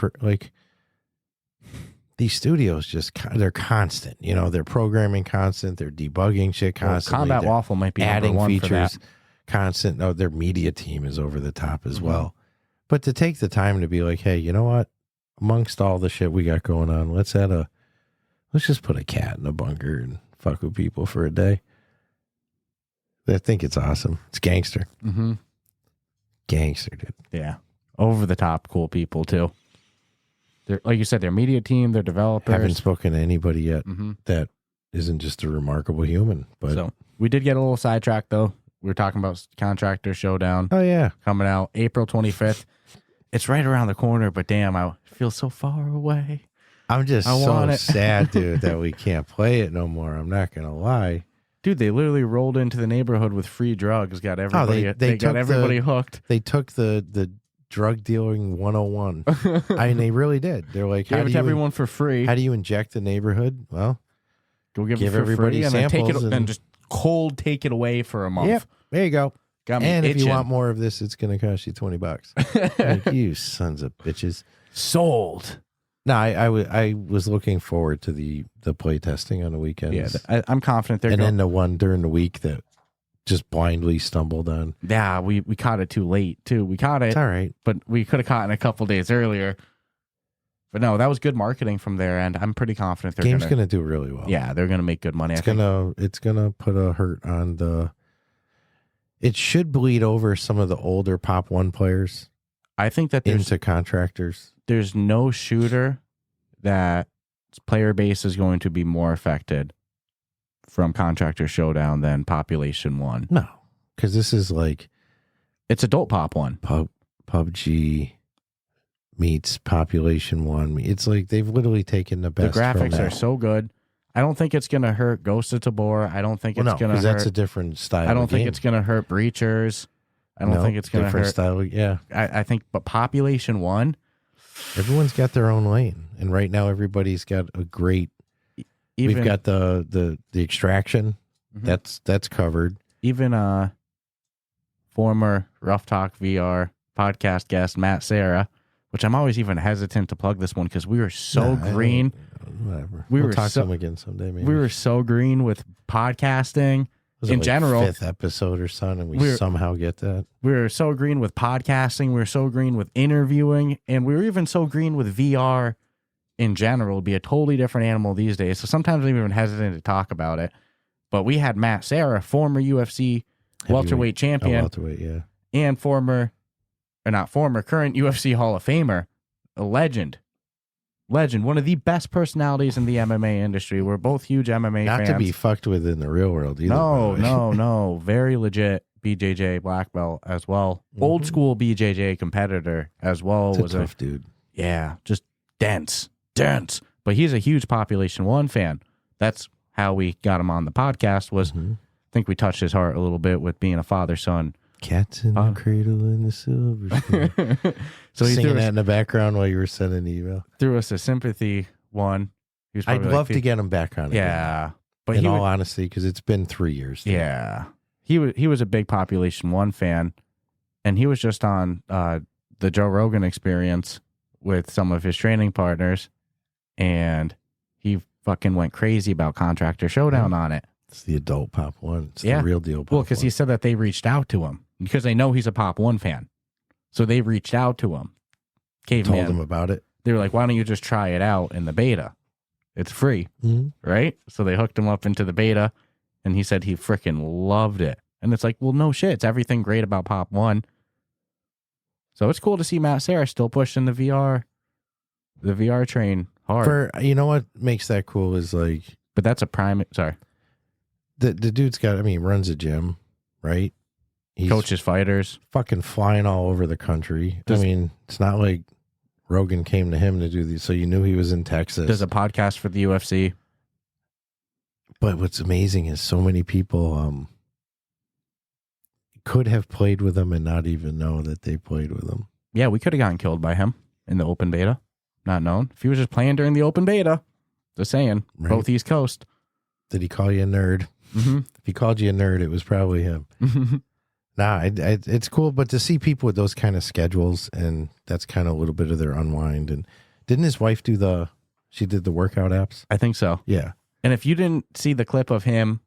These studios they're constant. They're programming constant. They're debugging shit constantly. Combat Waffle might be adding number one features. For that. Constant. No, their media team is over the top as well. But to take the time to be like, hey, you know what? Amongst all the shit we got going on, let's just put a cat in a bunker and fuck with people for a day. I think it's awesome. It's gangster. Gangster, dude. Yeah. Over the top cool people, too. They're, like you said, their media team, their developers. Haven't spoken to anybody yet that isn't just a remarkable human. But so we did get a little sidetracked, though. We were talking about Contractors Showdown. Oh, yeah. Coming out April 25th. It's right around the corner, but damn, I feel so far away. I'm just so sad, dude, that we can't play it no more. I'm not going to lie. Dude, they literally rolled into the neighborhood with free drugs. Got everybody. They got everybody hooked. They took the drug dealing 101. They really did. They're like, give it to everyone for free. How do you inject the neighborhood? Well, go give everybody samples and just cold take it away for a month. Yep, there you go. Got me and itching. If you want more of this, it's going to cost you $20. Like, you sons of bitches. Sold. No, I was looking forward to the play testing on the weekends. Yeah, I'm confident they're. And then the one during the week that just blindly stumbled on. Yeah, we caught it too late too. We caught it. It's all right, but we could have caught it a couple days earlier. But no, that was good marketing from their end. I'm pretty confident game's going to do really well. Yeah, they're going to make good money. It's gonna put a hurt on the. It should bleed over some of the older Pop 1 players. I think that into Contractors. There's no shooter that player base is going to be more affected from Contractors Showdown than Population 1. No, because this is like It's adult Pop 1. PUBG meets Population 1. It's like they've literally taken the best. The graphics from are so good. I don't think it's going to hurt Ghost of Tabor. I don't think it's going to hurt. That's a different style. I don't think it's going to hurt Breachers. I don't think it's going to hurt. Different style. Yeah. I think, but Population 1. Everyone's got their own lane. And right now, everybody's got a great. We've got the extraction. Mhm. That's covered. Even former Ruff Talk VR podcast guest Matt Serra, which I'm always even hesitant to plug this one because we were so green. Whatever. We'll talk to him again someday. Maybe we were so green with podcasting in general. 5th episode or something, and we somehow get that. We were so green with podcasting. We were so green with interviewing, and we were even so green with VR in general. It'd be a totally different animal these days. So sometimes I'm even hesitant to talk about it. But we had Matt Serra, former UFC welterweight champion, welterweight, yeah, and current UFC Hall of Famer, a legend, one of the best personalities in the MMA industry. We're both huge MMA fans. Not to be fucked with in the real world either. No. Very legit BJJ black belt as well. Old school BJJ competitor as well. Was a tough dude. Yeah, just dense. But he's a huge Population 1 fan. That's how we got him on the podcast was, I think we touched his heart a little bit with being a father-son. Cats in the cradle and the silver spoon. So he's singing that in the background while you were sending the email. Threw us a sympathy one. I'd love to get him back on. Yeah. But in all honesty, because it's been 3 years. Yeah. He was a big Population 1 fan, and he was just on the Joe Rogan Experience with some of his training partners, and he fucking went crazy about Contractor Showdown on it. It's the adult Pop 1. It's the real deal Pop 1. Well, because he said that they reached out to him because they know he's a Pop 1 fan. So they reached out to him. Caveman. Told him about it. They were like, why don't you just try it out in the beta? It's free, right? So they hooked him up into the beta, and he said he freaking loved it. And it's like, well, no shit. It's everything great about Pop 1. So it's cool to see Matt Serra still pushing the VR train hard. You know what makes that cool is like... But that's a prime... Sorry. The dude's got... runs a gym, right? He coaches fighters. Fucking flying all over the country. It's not like Rogan came to him to do these, so you knew he was in Texas. Does a podcast for the UFC. But what's amazing is so many people could have played with him and not even know that they played with him. Yeah, we could have gotten killed by him in the open beta. Not known. If he was just playing during the open beta. Just saying. Right. Both East Coast. Did he call you a nerd? Mm-hmm. If he called you a nerd, it was probably him. Nah, it's cool, but to see people with those kind of schedules, and that's kind of a little bit of their unwind. And didn't his wife did the workout apps? I think so. Yeah. And if you didn't see the clip of him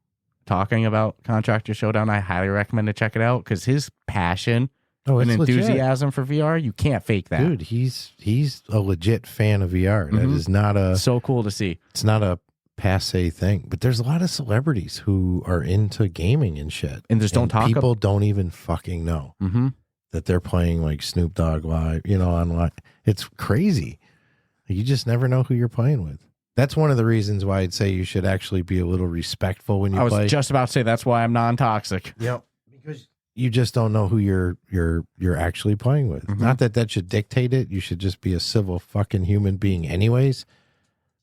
talking about Contractor Showdown, I highly recommend to check it out because his passion and enthusiasm for VR, you can't fake that. Dude, he's a legit fan of VR. That is not so cool to see. It's not a passe thing, but there's a lot of celebrities who are into gaming and shit, and just don't talk. People don't even fucking know that they're playing like Snoop Dogg live, online. It's crazy. You just never know who you're playing with. That's one of the reasons why I'd say you should actually be a little respectful when you play. I was just about to say that's why I'm non-toxic. Yep, because you just don't know who you're actually playing with. Not that should dictate it. You should just be a civil fucking human being, anyways.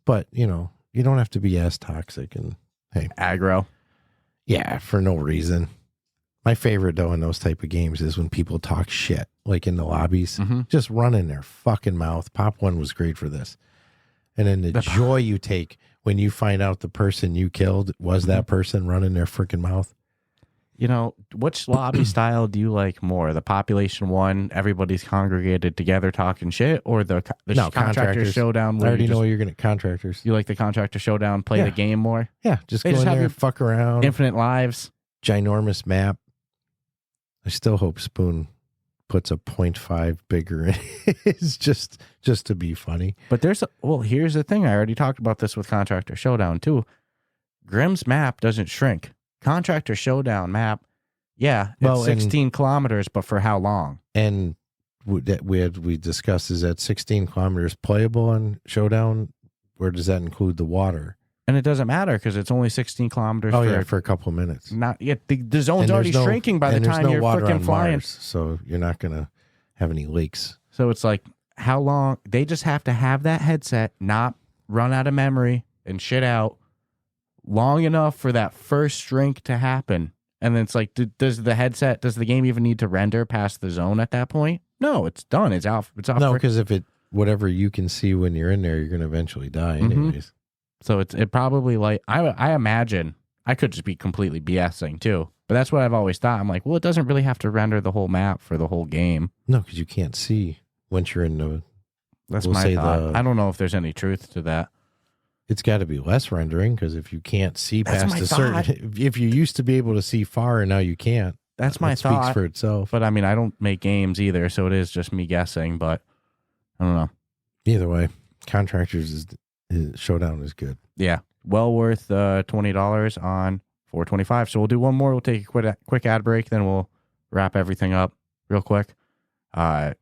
But you don't have to be as toxic and aggro. Yeah, for no reason. My favorite though in those type of games is when people talk shit, like in the lobbies, just run in their fucking mouth. Pop 1 was great for this. And then the joy you take when you find out the person you killed was that person running their freaking mouth. Which lobby style do you like more? The Population 1, everybody's congregated together talking shit, or the Contractor Showdown? I already know you're going to Contractors. You like the Contractor Showdown, play the game more? Yeah, just go in there and fuck around. Infinite lives. Ginormous map. I still hope Spoon puts a 0.5 bigger in it. It's just to be funny. But here's the thing. I already talked about this with Contractor Showdown too. Grimm's map doesn't shrink. Contractor Showdown map, it's 16 kilometers, but for how long? And we discussed, is that 16 kilometers playable on Showdown where does that include the water? And it doesn't matter because it's only 16 kilometers. For a couple of minutes. Not yet. The zone's already shrinking by the time you're freaking flying. Mars, so you're not going to have any leaks. So it's like, how long? They just have to have that headset not run out of memory and shit out long enough for that first shrink to happen. And then it's like, does the game even need to render past the zone at that point? No, it's done. It's off. No, because whatever you can see when you're in there, you're going to eventually die anyways. So it probably like, I imagine, I could just be completely BSing too, but that's what I've always thought. I'm like, well, it doesn't really have to render the whole map for the whole game. No, because you can't see once you're in the... That's my thought. I don't know if there's any truth to that. It's got to be less rendering because if you can't see past a certain... If you used to be able to see far and now you can't, that's my thought. Speaks for itself. But I mean, I don't make games either, so it is just me guessing, but I don't know. Either way, Contractors Showdown is good. Yeah. Well worth $20 on $4.25. So we'll do one more. We'll take a quick ad break, then we'll wrap everything up real quick. The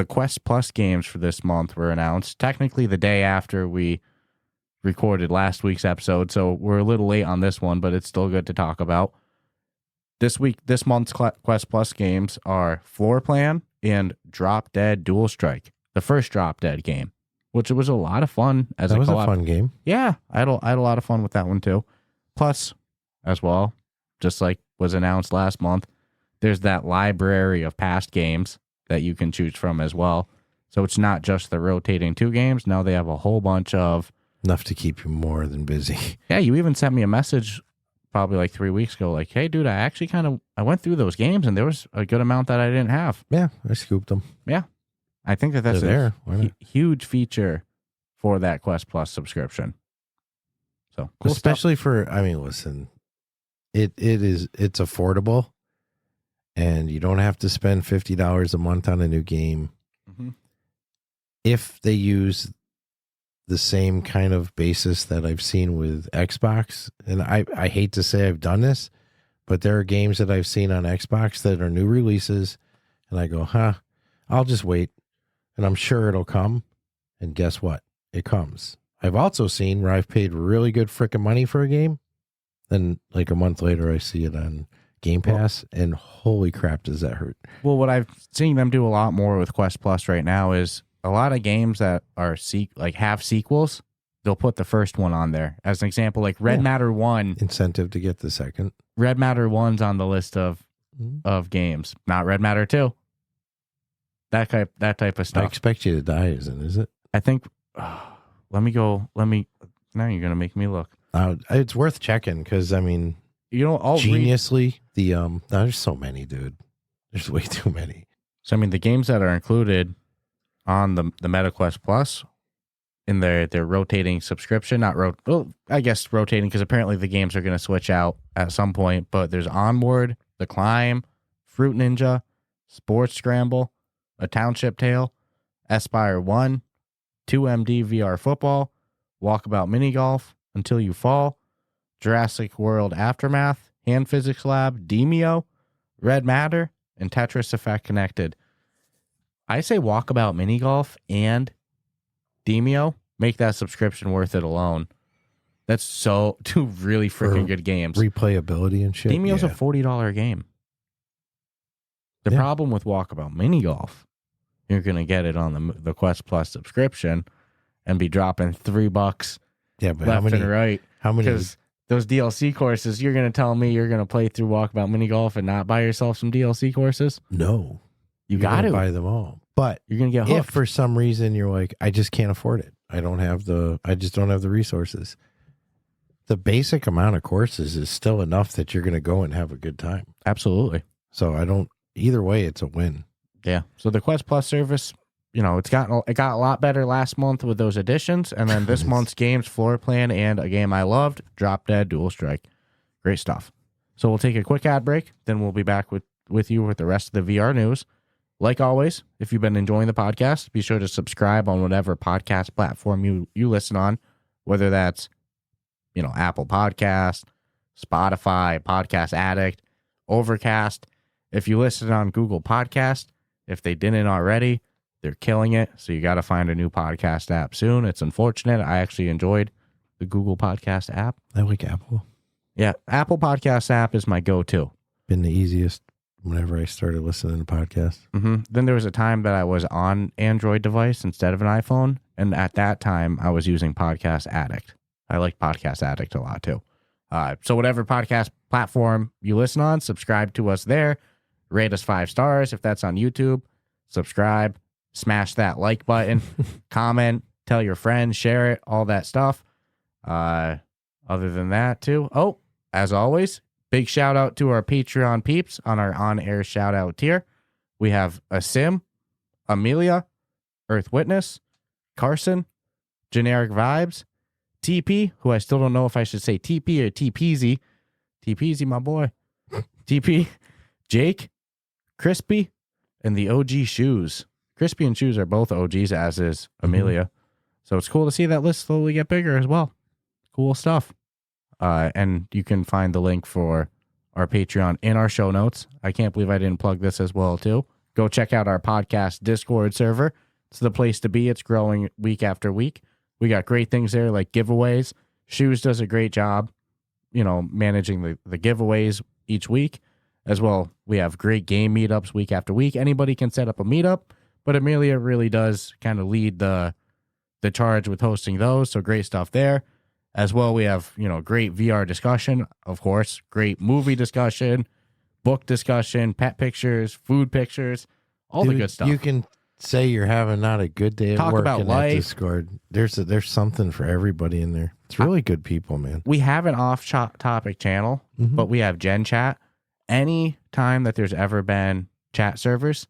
Quest Plus games for this month were announced technically the day after we recorded last week's episode, so we're a little late on this one, but it's still good to talk about. This month's Quest Plus games are Floor Plan and Drop Dead Dual Strike, the first Drop Dead game, which was a lot of fun. That was a fun game. Yeah, I had a lot of fun with that one too. Plus, as well, just like was announced last month, there's that library of past games that you can choose from as well. So it's not just the rotating 2 games. Now they have a whole bunch of... Enough to keep you more than busy. Yeah, you even sent me a message probably like 3 weeks ago, like, hey, dude, I went through those games and there was a good amount that I didn't have. Yeah, I scooped them. Yeah. I think that's a huge feature for that Quest Plus subscription. So cool especially stuff. Listen, it's affordable. And you don't have to spend $50 a month on a new game. Mm-hmm. If they use the same kind of basis that I've seen with Xbox, and I hate to say I've done this, but there are games that I've seen on Xbox that are new releases, and I go, I'll just wait, and I'm sure it'll come. And guess what? It comes. I've also seen where I've paid really good freaking money for a game, then like a month later I see it on Game Pass, and holy crap, does that hurt? Well, what I've seen them do a lot more with Quest Plus right now is a lot of games that are have sequels. They'll put the first one on there as an example, like Red Matter 1. Incentive to get the second. Red Matter 1's on the list of games, not Red Matter 2. That type of stuff. I Expect You to Die, is it? I think. Now you're gonna make me look. It's worth checking because geniusly, there's so many, dude. There's way too many. So the games that are included on the MetaQuest Plus in their rotating subscription, I guess rotating because apparently the games are going to switch out at some point. But there's Onward, The Climb, Fruit Ninja, Sports Scramble, A Township Tale, Aspire 1, 2MD VR Football, Walkabout Mini Golf, Until You Fall, Jurassic World Aftermath, Hand Physics Lab, Demeo, Red Matter, and Tetris Effect Connected. I say Walkabout Mini Golf and Demeo make that subscription worth it alone. That's two really freaking good games. Replayability and shit. Demeo's a $40 game. The problem with Walkabout Mini Golf, you're going to get it on the Quest Plus subscription and be dropping $3 but left and right. How many? Because those DLC courses, you're going to tell me you're going to play through Walkabout Mini Golf and not buy yourself some DLC courses? No. You got to buy them all. But you're going to get hooked. If for some reason you're like, I just can't afford it. I just don't have the resources. The basic amount of courses is still enough that you're going to go and have a good time. Absolutely. So either way, it's a win. Yeah. So the Quest Plus service, it got a lot better last month with those additions. And then this month's games, Floor Plan, and a game I loved, Drop Dead Dual Strike. Great stuff. So we'll take a quick ad break. Then we'll be back with you with the rest of the VR news. Like always, if you've been enjoying the podcast, be sure to subscribe on whatever podcast platform you listen on, whether that's, Apple Podcast, Spotify, Podcast Addict, Overcast. If you listen on Google Podcast, if they didn't already, They're killing it. So you got to find a new podcast app soon. It's unfortunate. I actually enjoyed the Google Podcast app. I like Apple. Yeah, Apple Podcast app is my go-to. Been the easiest whenever I started listening to podcasts. Then there was a time that I was on Android device instead of an iPhone. And at that time, I was using Podcast Addict. I like Podcast Addict a lot too. So whatever podcast platform you listen on, subscribe to us there. Rate us 5 stars if that's on YouTube. Subscribe. Smash that like button. Comment. Tell your friends. Share it. All that stuff. Other than that too. Oh, as always, big shout out to our Patreon peeps on our on-air shout out tier. We have Asim, Amelia, Earth Witness, Carson, Generic Vibes, TP, who I still don't know if I should say TP or TPZ. TPZ, my boy. TP, Jake, Crispy, and the OG Shoes. Crispy and Shoes are both OGs, as is Amelia. So it's cool to see that list slowly get bigger as well. Cool stuff. And you can find the link for our Patreon in our show notes. I can't believe I didn't plug this as well, too. Go check out our podcast Discord server. It's the place to be. It's growing week after week. We got great things there like giveaways. Shoes does a great job, managing the giveaways each week. As well, we have great game meetups week after week. Anybody can set up a meetup, but Amelia really does kind of lead the charge with hosting those. So great stuff there. As well, we have, great VR discussion, of course, great movie discussion, book discussion, pet pictures, food pictures, all the good stuff. You can say you're having not a good day at Talk work about in life. that Discord. There's something for everybody in there. It's really good people, man. We have an off-topic channel, but we have Gen Chat. Any time that there's ever been chat servers,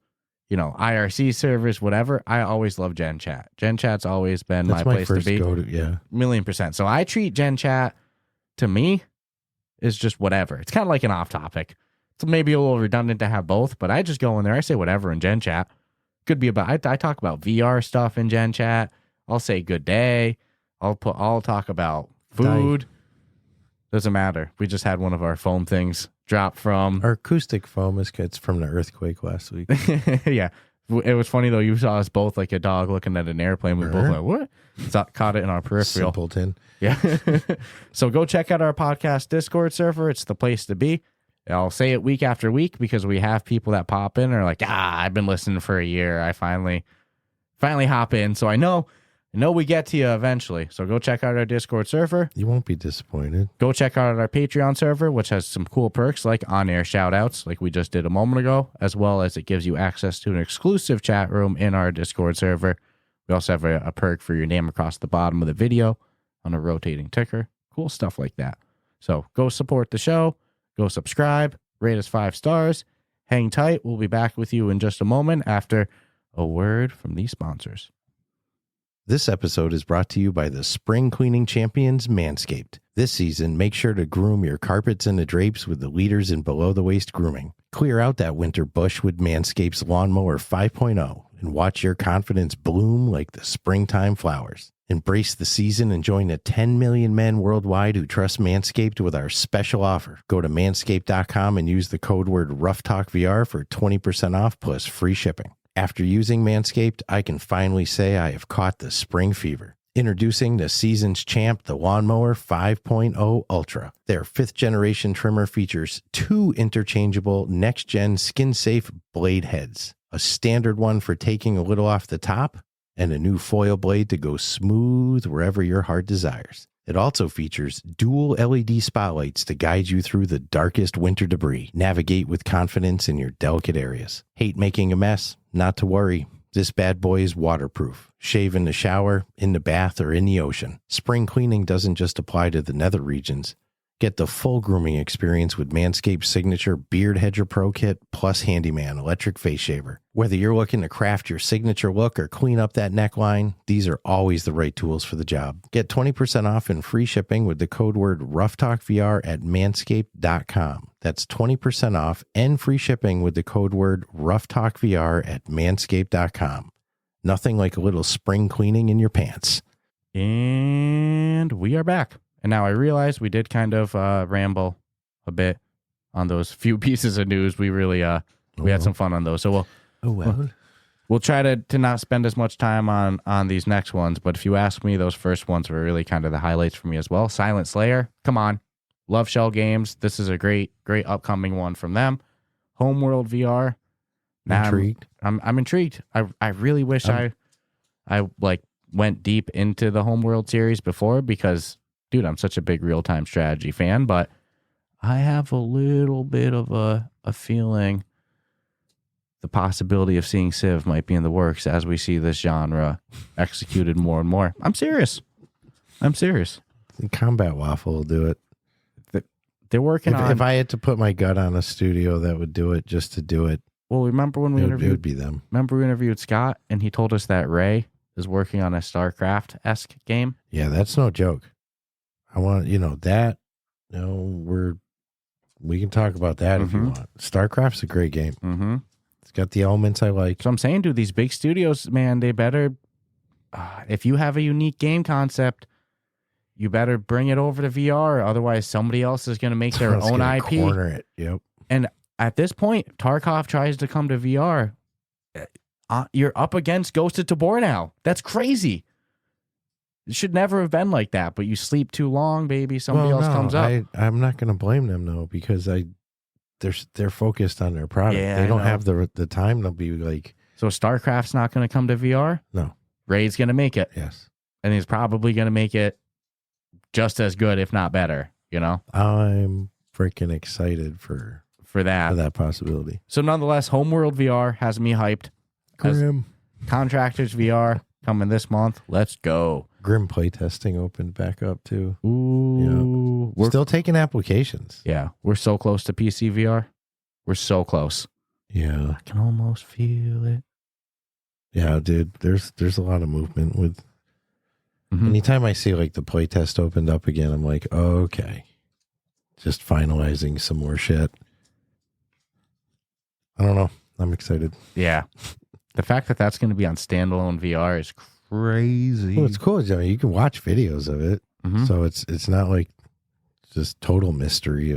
IRC servers, whatever, I always love Gen Chat. Gen Chat's always been That's my my place first to be. go-to, yeah. 1,000,000%. So I treat Gen Chat, to me, is just whatever. It's kind of like an off-topic. It's maybe a little redundant to have both, but I just go in there. I say whatever in Gen Chat. Could be about, I talk about VR stuff in Gen Chat. I'll say good day. I'll talk about food. Doesn't matter. We just had one of our foam things drop from Our acoustic foam is it's from the earthquake last week. Yeah. It was funny though. You saw us both like a dog looking at an airplane. We both like, what? Caught it in our peripheral. Simpleton. Yeah. So go check out our podcast Discord server. It's the place to be. I'll say it week after week because we have people that pop in and are like, I've been listening for a year. I finally hop in. So I know we get to you eventually. So go check out our Discord server. You won't be disappointed. Go check out our Patreon server, which has some cool perks like on-air shout-outs like we just did a moment ago, as well as it gives you access to an exclusive chat room in our Discord server. We also have a perk for your name across the bottom of the video on a rotating ticker. Cool stuff like that. So go support the show. Go subscribe. Rate us 5 stars. Hang tight. We'll be back with you in just a moment after a word from these sponsors. This episode is brought to you by the spring cleaning champions, Manscaped. This season, make sure to groom your carpets and the drapes with the leaders in below-the-waist grooming. Clear out that winter bush with Manscaped's Lawnmower 5.0 and watch your confidence bloom like the springtime flowers. Embrace the season and join the 10 million men worldwide who trust Manscaped with our special offer. Go to manscaped.com and use the code word RuffTalkVR for 20% off plus free shipping. After using Manscaped, I can finally say I have caught the spring fever. Introducing the season's champ, the Lawnmower 5.0 Ultra. Their 5th-generation trimmer features 2 interchangeable next-gen skin-safe blade heads. A standard one for taking a little off the top, and a new foil blade to go smooth wherever your heart desires. It also features dual LED spotlights to guide you through the darkest winter debris. Navigate with confidence in your delicate areas. Hate making a mess? Not to worry. This bad boy is waterproof. Shave in the shower, in the bath, or in the ocean. Spring cleaning doesn't just apply to the nether regions. Get the full grooming experience with Manscaped's signature Beard Hedger Pro Kit plus Handyman Electric Face Shaver. Whether you're looking to craft your signature look or clean up that neckline, these are always the right tools for the job. Get 20% off and free shipping with the code word RuffTalkVR at manscaped.com. That's 20% off and free shipping with the code word RuffTalkVR at manscaped.com. Nothing like a little spring cleaning in your pants. And we are back. And now I realize we did kind of ramble a bit on those few pieces of news. We really we had some fun on those. So We'll try to not spend as much time on these next ones, but if you ask me, those first ones were really kind of the highlights for me as well. Silent Slayer, come on. Love Schell Games. This is a great upcoming one from them. Homeworld VR. Now Intrigued. I'm intrigued. I really wish I like went deep into the Homeworld series before because, dude, I'm such a big real-time strategy fan, but I have a little bit of a feeling the possibility of seeing Civ might be in the works as we see this genre executed more and more. I'm serious. Combat Waffle will do it. They're working on... If I had to put my gut on a studio that would do it just to do it, well, remember when we interviewed... It would be them. Remember we interviewed Scott and he told us that Ray is working on a StarCraft-esque game? Yeah, that's no joke. I want, that, we can talk about that if you want. StarCraft's a great game. Mm-hmm. It's got the elements I like. So I'm saying, dude, these big studios, man, they better... if you have a unique game concept... You better bring it over to VR, otherwise somebody else is going to make their own IP. Corner it. Yep. And at this point, Tarkov tries to come to VR. You're up against Ghosted Tabor now. That's crazy. It should never have been like that, but you sleep too long, baby. Somebody else comes up. I'm not going to blame them though, because they're focused on their product. Yeah, they don't have the time to be like. So StarCraft's not going to come to VR? No. Ray's going to make it. Yes. And he's probably going to make it just as good, if not better, I'm freaking excited for that possibility. So nonetheless, Homeworld VR has me hyped. Grim. Contractors VR coming this month. Let's go. Grim playtesting opened back up too. Ooh. Yeah. We're still taking applications. Yeah. We're so close to PC VR. We're so close. Yeah. I can almost feel it. Yeah, dude. There's a lot of movement with... Anytime I see like the playtest opened up again, I'm like, oh, okay. Just finalizing some more shit. I don't know. I'm excited. Yeah. The fact that that's going to be on standalone VR is crazy. Well, it's cool. You can watch videos of it. So it's not like just total mystery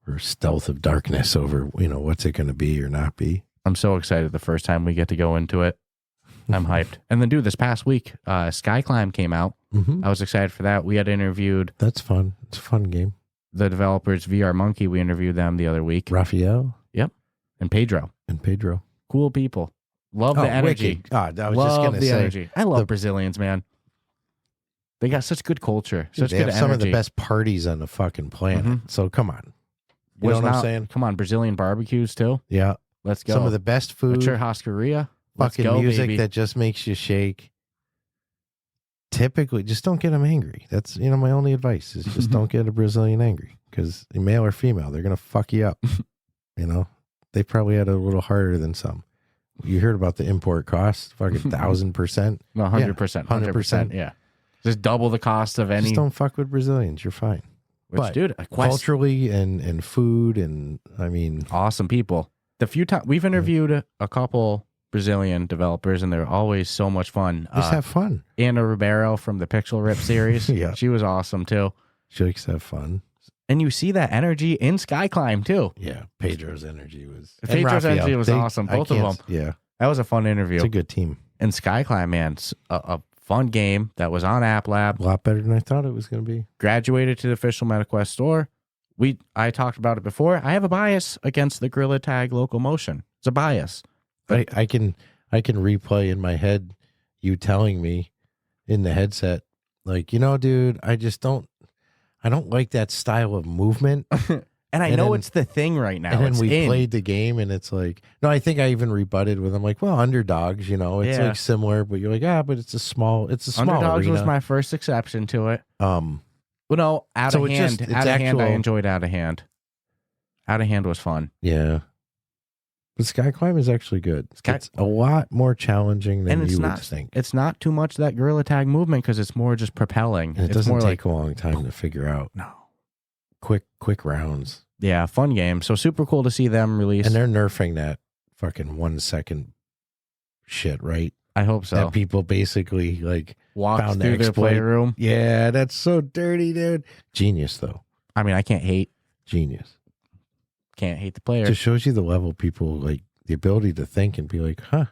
or stealth of darkness over, what's it going to be or not be. I'm so excited the first time we get to go into it. I'm hyped. And then, dude, this past week, Skyclimb came out. I was excited for that. We had interviewed... That's fun. It's a fun game. The developers, VR Monkey, we interviewed them the other week. Raphael? Yep. And Pedro. Cool people. Love the energy. God, I was just going to say... energy. I love Brazilians, man. They got such good culture. Such they good have energy. Some of the best parties on the fucking planet. So, come on. You know what I'm saying? Come on, Brazilian barbecues, too? Yeah. Let's go. Some of the best food. Churrascaria. Fucking music that just makes you shake. Typically, just don't get them angry. That's, my only advice is just don't get a Brazilian angry, because male or female, they're going to fuck you up. They probably had it a little harder than some. You heard about the import costs, fucking 1,000%. No, 100%. 100%. Yeah. Just double the cost of any. Just don't fuck with Brazilians. You're fine. Which, dude, culturally and food and, awesome people. The few times we've interviewed a couple Brazilian developers, and they're always so much fun. Just have fun. Anna Ribeiro from the Pixel Rip series. Yeah. She was awesome, too. She likes to have fun. And you see that energy in Skyclimb, too. Yeah. Pedro's energy was... Pedro's energy was awesome. Both of them. Yeah. That was a fun interview. It's a good team. And Skyclimb, man, a fun game that was on App Lab. A lot better than I thought it was going to be. Graduated to the official MetaQuest store. I talked about it before. I have a bias against the Gorilla Tag Locomotion. It's a bias. But I can replay in my head you telling me in the headset, like, dude, I don't like that style of movement. And I know it's the thing right now. And then we played the game, and it's like, no, I think I even rebutted with them, like, well, underdogs, it's like similar, but you're like, but it's a small Underdogs arena. Was my first exception to it. Well, no, Out of Hand, I enjoyed Out of Hand. Out of Hand was fun. Yeah. But Skyclimb is actually good. It's a lot more challenging than you would think. It's not too much that Gorilla Tag movement, because it's more just propelling. And it doesn't take a long time to figure out. No. Quick rounds. Yeah, fun game. So super cool to see them release. And they're nerfing that fucking 1 second shit, right? I hope so. That people basically like walked through their playroom. Yeah, that's so dirty, dude. Genius, though. I mean, I can't hate. Genius. Can't hate the player. It just shows you the level people, like the ability to think and be like, huh,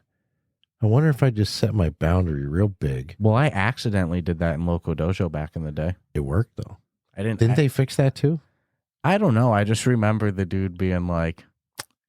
I wonder if I just set my boundary real big. Well, I accidentally did that in Loco Dojo back in the day. It worked though. I didn't. Didn't they fix that too? I don't know. I just remember the dude being like,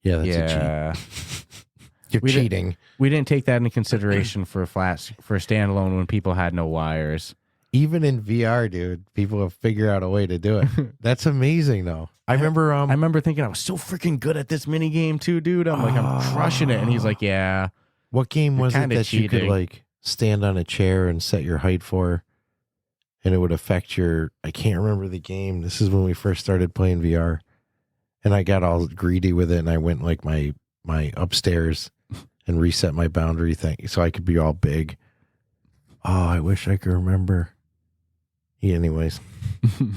Yeah, that's "Yeah, a cheat. You're cheating. we didn't take that into consideration for a standalone when people had no wires." Even in VR, dude, people have figured out a way to do it. That's amazing, though. I remember thinking I was so freaking good at this mini game too, dude. I'm like, I'm crushing it, and he's like, "Yeah." What game was it that cheating. you could like stand on a chair and set your height for, and it would affect your? I can't remember the game. This is when we first started playing VR, and I got all greedy with it, and I went like my upstairs and reset my boundary thing so I could be all big. Oh, I wish I could remember. Yeah, anyways,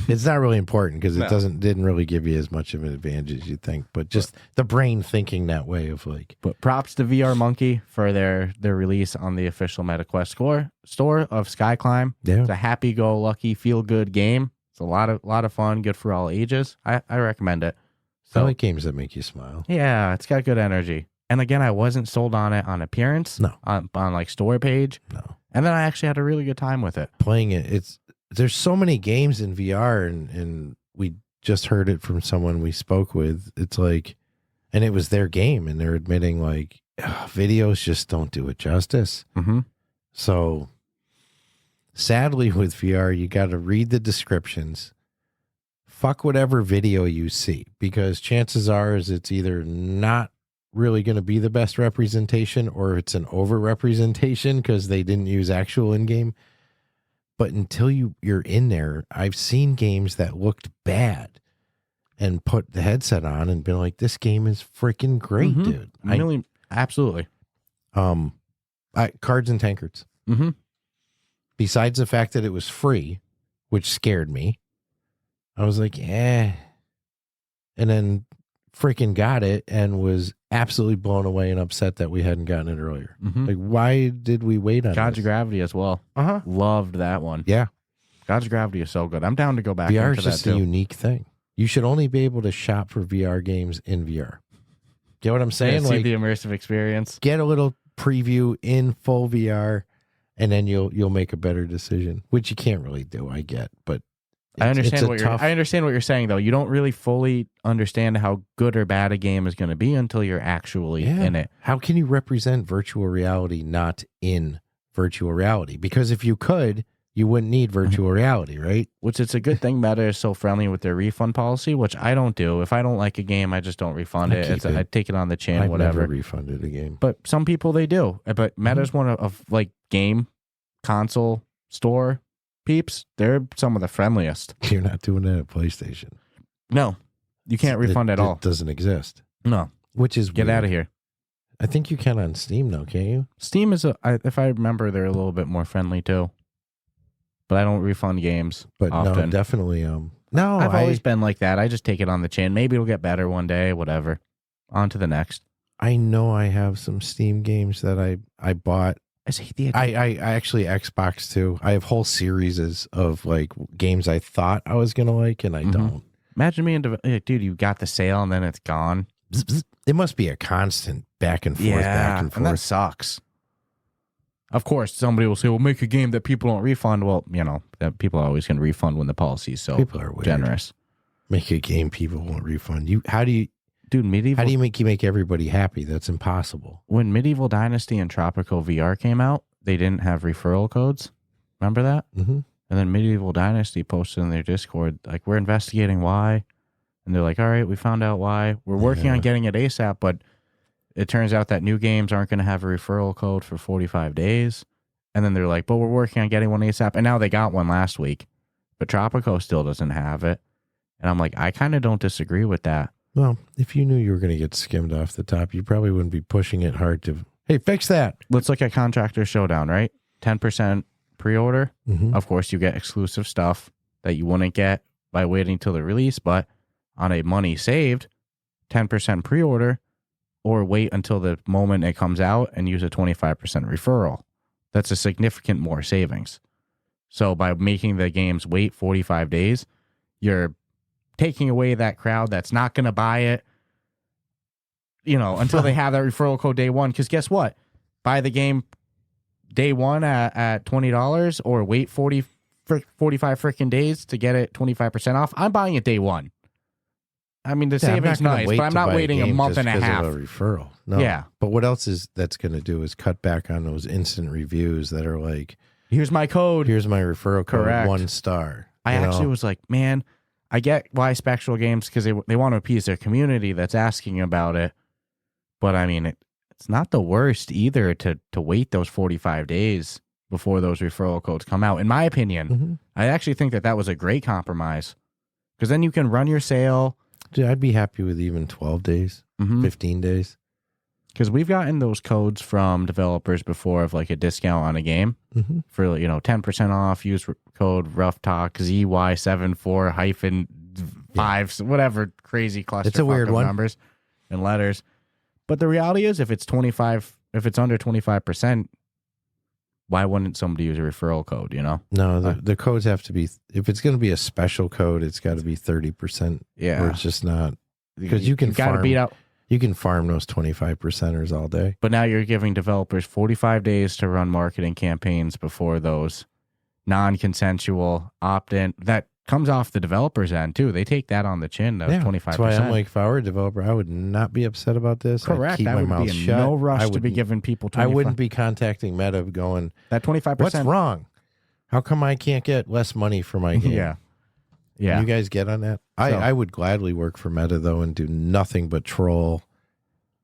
it's not really important because it didn't really give you as much of an advantage as you think, but just the brain thinking that way of like. But props to VR Monkey for their release on the official MetaQuest store of Skyclimb. Yeah. It's a happy-go-lucky, feel-good game. It's a lot of fun, good for all ages. I recommend it. I like games that make you smile. Yeah, it's got good energy. And again, I wasn't sold on it on appearance. No. On like store page. No. And then I actually had a really good time with it. Playing it, there's so many games in VR, and we just heard it from someone we spoke with. It's like, and it was their game, and they're admitting like videos just don't do it justice. Mm-hmm. So sadly with VR, you got to read the descriptions. Fuck whatever video you see, because chances are is it's either not really going to be the best representation or it's an over representation because they didn't use actual in-game. But until you're in there, I've seen games that looked bad and put the headset on and been like, this game is freaking great, dude. Really, absolutely. Cards and Tankards. Mm-hmm. Besides the fact that it was free, which scared me, I was like, eh. And then freaking got it and was absolutely blown away and upset that we hadn't gotten it earlier. Mm-hmm. Like, why did we wait on God's this? Gravity as well. Uh-huh. Loved that one. Yeah. God's Gravity is so good. I'm down to go back VR into is just that a too. unique thing. You should only be able to shop for VR games in VR. Get what I'm saying? See like the immersive experience. Get a little preview in full VR, and then you'll make a better decision, which you can't really do. I get, but I understand what you're saying though. You don't really fully understand how good or bad a game is going to be until you're actually in it. How can you represent virtual reality not in virtual reality? Because if you could, you wouldn't need virtual reality, right? Which it's a good thing Meta is so friendly with their refund policy, which I don't do. If I don't like a game, I just don't refund it. I take it on the chin, I've whatever. never refunded a game. But some people they do. But Meta's one of like game, console, store peeps. They're some of the friendliest. You're not doing that at PlayStation. No, you can't refund at all. It doesn't exist. No. Which is Get weird. out of here. I think you can on Steam though, can't you? Steam is if I remember, they're a little bit more friendly too. But I don't refund games But often. no, definitely. No, I've always been like that. I just take it on the chin. Maybe it'll get better one day. Whatever. On to the next. I know I have some Steam games that I bought. I actually Xbox too. I have whole series of like games I thought I was gonna like and I don't. Imagine me and dude, you got the sale and then it's gone. It must be a constant back and forth, back and forth. And that sucks. Of course, somebody will say, "Well, make a game that people don't refund." Well, you know that people are always going to refund when the policy is so People are weird. generous. Make a game people won't refund you. Dude, Medieval. How do you make everybody happy? That's impossible. When Medieval Dynasty and Tropico VR came out, they didn't have referral codes. Remember that? Mm-hmm. And then Medieval Dynasty posted in their Discord, like, we're investigating why. And they're like, all right, we found out why. We're working on getting it ASAP, but it turns out that new games aren't going to have a referral code for 45 days. And then they're like, but we're working on getting one ASAP. And now they got one last week. But Tropico still doesn't have it. And I'm like, I kind of don't disagree with that. Well, if you knew you were going to get skimmed off the top, you probably wouldn't be pushing it hard to, hey, fix that. Let's look at Contractors Showdown, right? 10% pre-order. Mm-hmm. Of course, you get exclusive stuff that you wouldn't get by waiting till the release. But on a money saved, 10% pre-order, or wait until the moment it comes out and use a 25% referral. That's a significant more savings. So by making the games wait 45 days, you're taking away that crowd that's not going to buy it, you know, until they have that referral code day one. Because guess what? buy the game day one at $20 or wait 45 freaking days to get it 25% off, I'm buying it day one. I mean, the savings nice, but I'm not waiting a month and a half. Of a referral. No. Yeah. But what else is that's going to do is cut back on those instant reviews that are like, here's my code. Here's my referral code. Correct. 1 star. I actually was like, man, I get why Spectral Games, because they want to appease their community that's asking about it. But I mean, it's not the worst either to wait those 45 days before those referral codes come out. In my opinion, Mm-hmm. I actually think that was a great compromise, because then you can run your sale. Dude, I'd be happy with even 12 days, 15 days. Because we've gotten those codes from developers before of like a discount on a game for 10% off. Use code Ruff Talk ZY74-5, whatever crazy cluster. It's a weird one. Numbers and letters. But the reality is, if it's under 25%, why wouldn't somebody use a referral code? No, the codes have to be. If it's going to be a special code, it's got to be 30%. Yeah, or it's just not, because you can gotta beat out. You can farm those 25%ers all day. But now you're giving developers 45 days to run marketing campaigns before those non-consensual opt-in. That comes off the developer's end, too. They take that on the chin, those 25%. That's why I'm like, if I were a developer, I would not be upset about this. Correct. I'd keep I my would mouth be in shut. no rush to be giving people 25%. I wouldn't be contacting Meta going, that 25%. what's wrong? How come I can't get less money for my game? Yeah. You guys get on that? I would gladly work for Meta, though, and do nothing but troll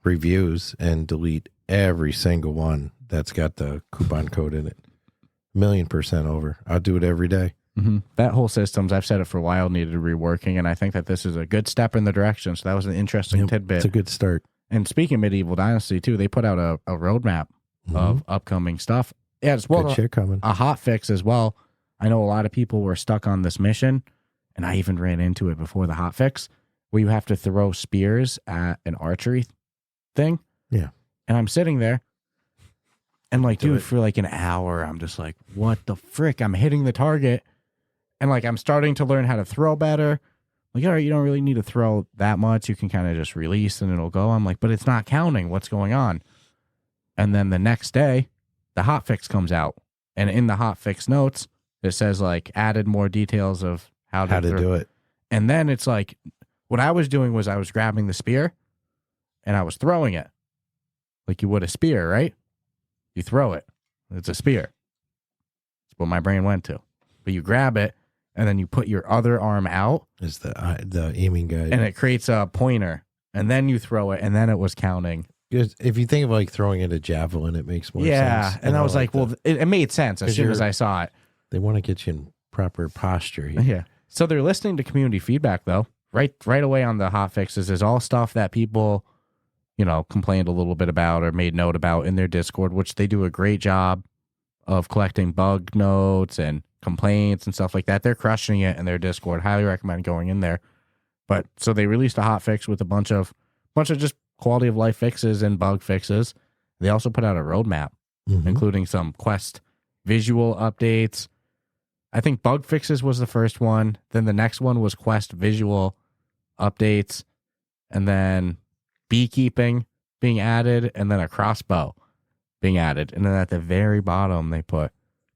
reviews and delete every single one that's got the coupon code in it. 1,000,000% over. I'll do it every day. Mm-hmm. That whole systems, I've said it for a while, needed reworking, and I think that this is a good step in the direction. So that was an interesting tidbit. It's a good start. And speaking of Medieval Dynasty, too, they put out a roadmap of upcoming stuff. Yeah, it's good shit coming. A hot fix as well. I know a lot of people were stuck on this mission, and I even ran into it before the hot fix, where you have to throw spears at an archery thing. Yeah. And I'm sitting there, and like, dude, for like an hour, I'm just like, what the frick? I'm hitting the target, and like, I'm starting to learn how to throw better. Like, all right, you don't really need to throw that much. You can kind of just release and it'll go. I'm like, but it's not counting. What's going on? And then the next day, the hotfix comes out. And in the hotfix notes, it says like added more details of how to do it. And then it's like, what I was doing was I was grabbing the spear and I was throwing it like you would a spear, right? You throw it. It's a spear. That's what my brain went to. But you grab it and then you put your other arm out. Is the aiming guide. And it creates a pointer. And then you throw it and then it was counting. If you think of like throwing it a javelin, it makes more sense. Yeah. And I was like, well, it made sense as soon as I saw it. They want to get you in proper posture here. Yeah. So they're listening to community feedback, though. Right away on the hot fixes is all stuff that people, complained a little bit about or made note about in their Discord, which they do a great job of collecting bug notes and complaints and stuff like that. They're crushing it in their Discord. Highly recommend going in there. But so they released a hot fix with a bunch of just quality of life fixes and bug fixes. They also put out a roadmap, including some quest visual updates. I think bug fixes was the first one. Then the next one was quest visual updates. And then beekeeping being added. And then a crossbow being added. And then at the very bottom, they put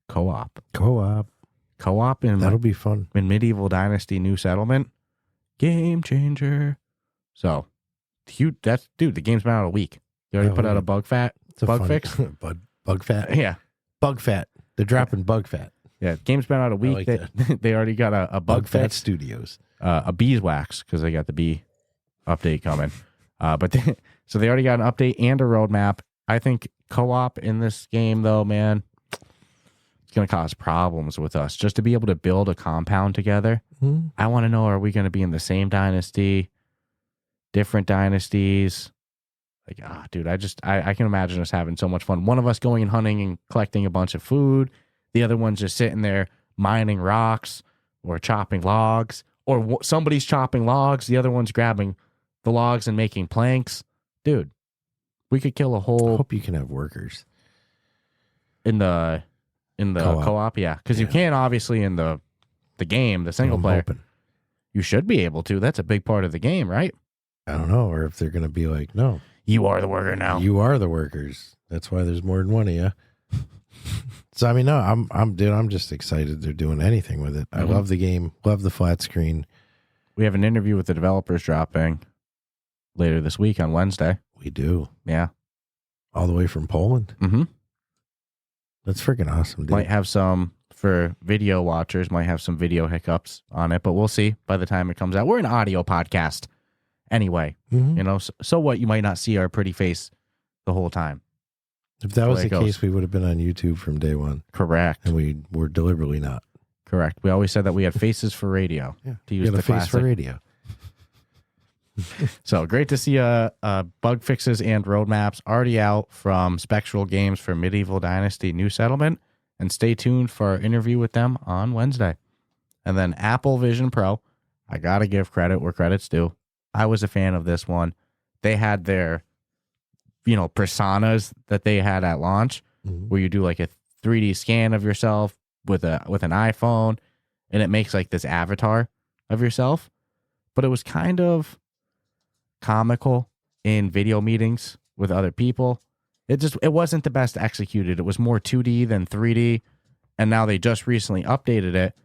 co-op. Co-op in that'll be fun. In Medieval Dynasty New Settlement. Game changer. So, the game's been out a week. They already put out a bug fix. Bug fat. Yeah. Bug fat. They're dropping bug fat. Yeah, game's been out a week. They already got a bug fix. Fat Studios. A beeswax, because they got the bee update coming. So they already got an update and a roadmap. I think co-op in this game, though, man, it's going to cause problems with us. Just to be able to build a compound together. I want to know, are we going to be in the same dynasty? Different dynasties? Like, dude, I can imagine us having so much fun. One of us going and hunting and collecting a bunch of food. The other one's just sitting there mining rocks or chopping logs, or somebody's chopping logs. The other one's grabbing the logs and making planks. Dude, we could kill a whole. I hope you can have workers in the co-op. Yeah, because you can obviously in the game, the single player. Hoping. You should be able to. That's a big part of the game, right? I don't know, or if they're going to be like, no, You are the worker now. you are the workers. That's why there's more than one of you. So I mean, no, I'm just excited they're doing anything with it. I love the game, love the flat screen. We have an interview with the developers dropping later this week on Wednesday. We do. Yeah. All the way from Poland. Mm-hmm. That's freaking awesome, dude. Might have some, for video watchers, might have some video hiccups on it, but we'll see by the time it comes out. We're an audio podcast anyway. Mhm. You know, so what? You might not see our pretty face the whole time. If that was way the it goes. case, we would have been on YouTube from day one. Correct. And we were deliberately not. Correct. We always said that we had faces for radio. Yeah. To You use got the a face classic. for radio. So great to see bug fixes and roadmaps already out from Spectral Games for Medieval Dynasty New Settlement. And stay tuned for our interview with them on Wednesday. And then Apple Vision Pro. I got to give credit where credit's due. I was a fan of this one. They had their, personas that they had at launch where you do like a 3D scan of yourself with an iPhone and it makes like this avatar of yourself. But it was kind of comical in video meetings with other people. It wasn't the best executed. It was more 2D than 3D. And now they just recently updated it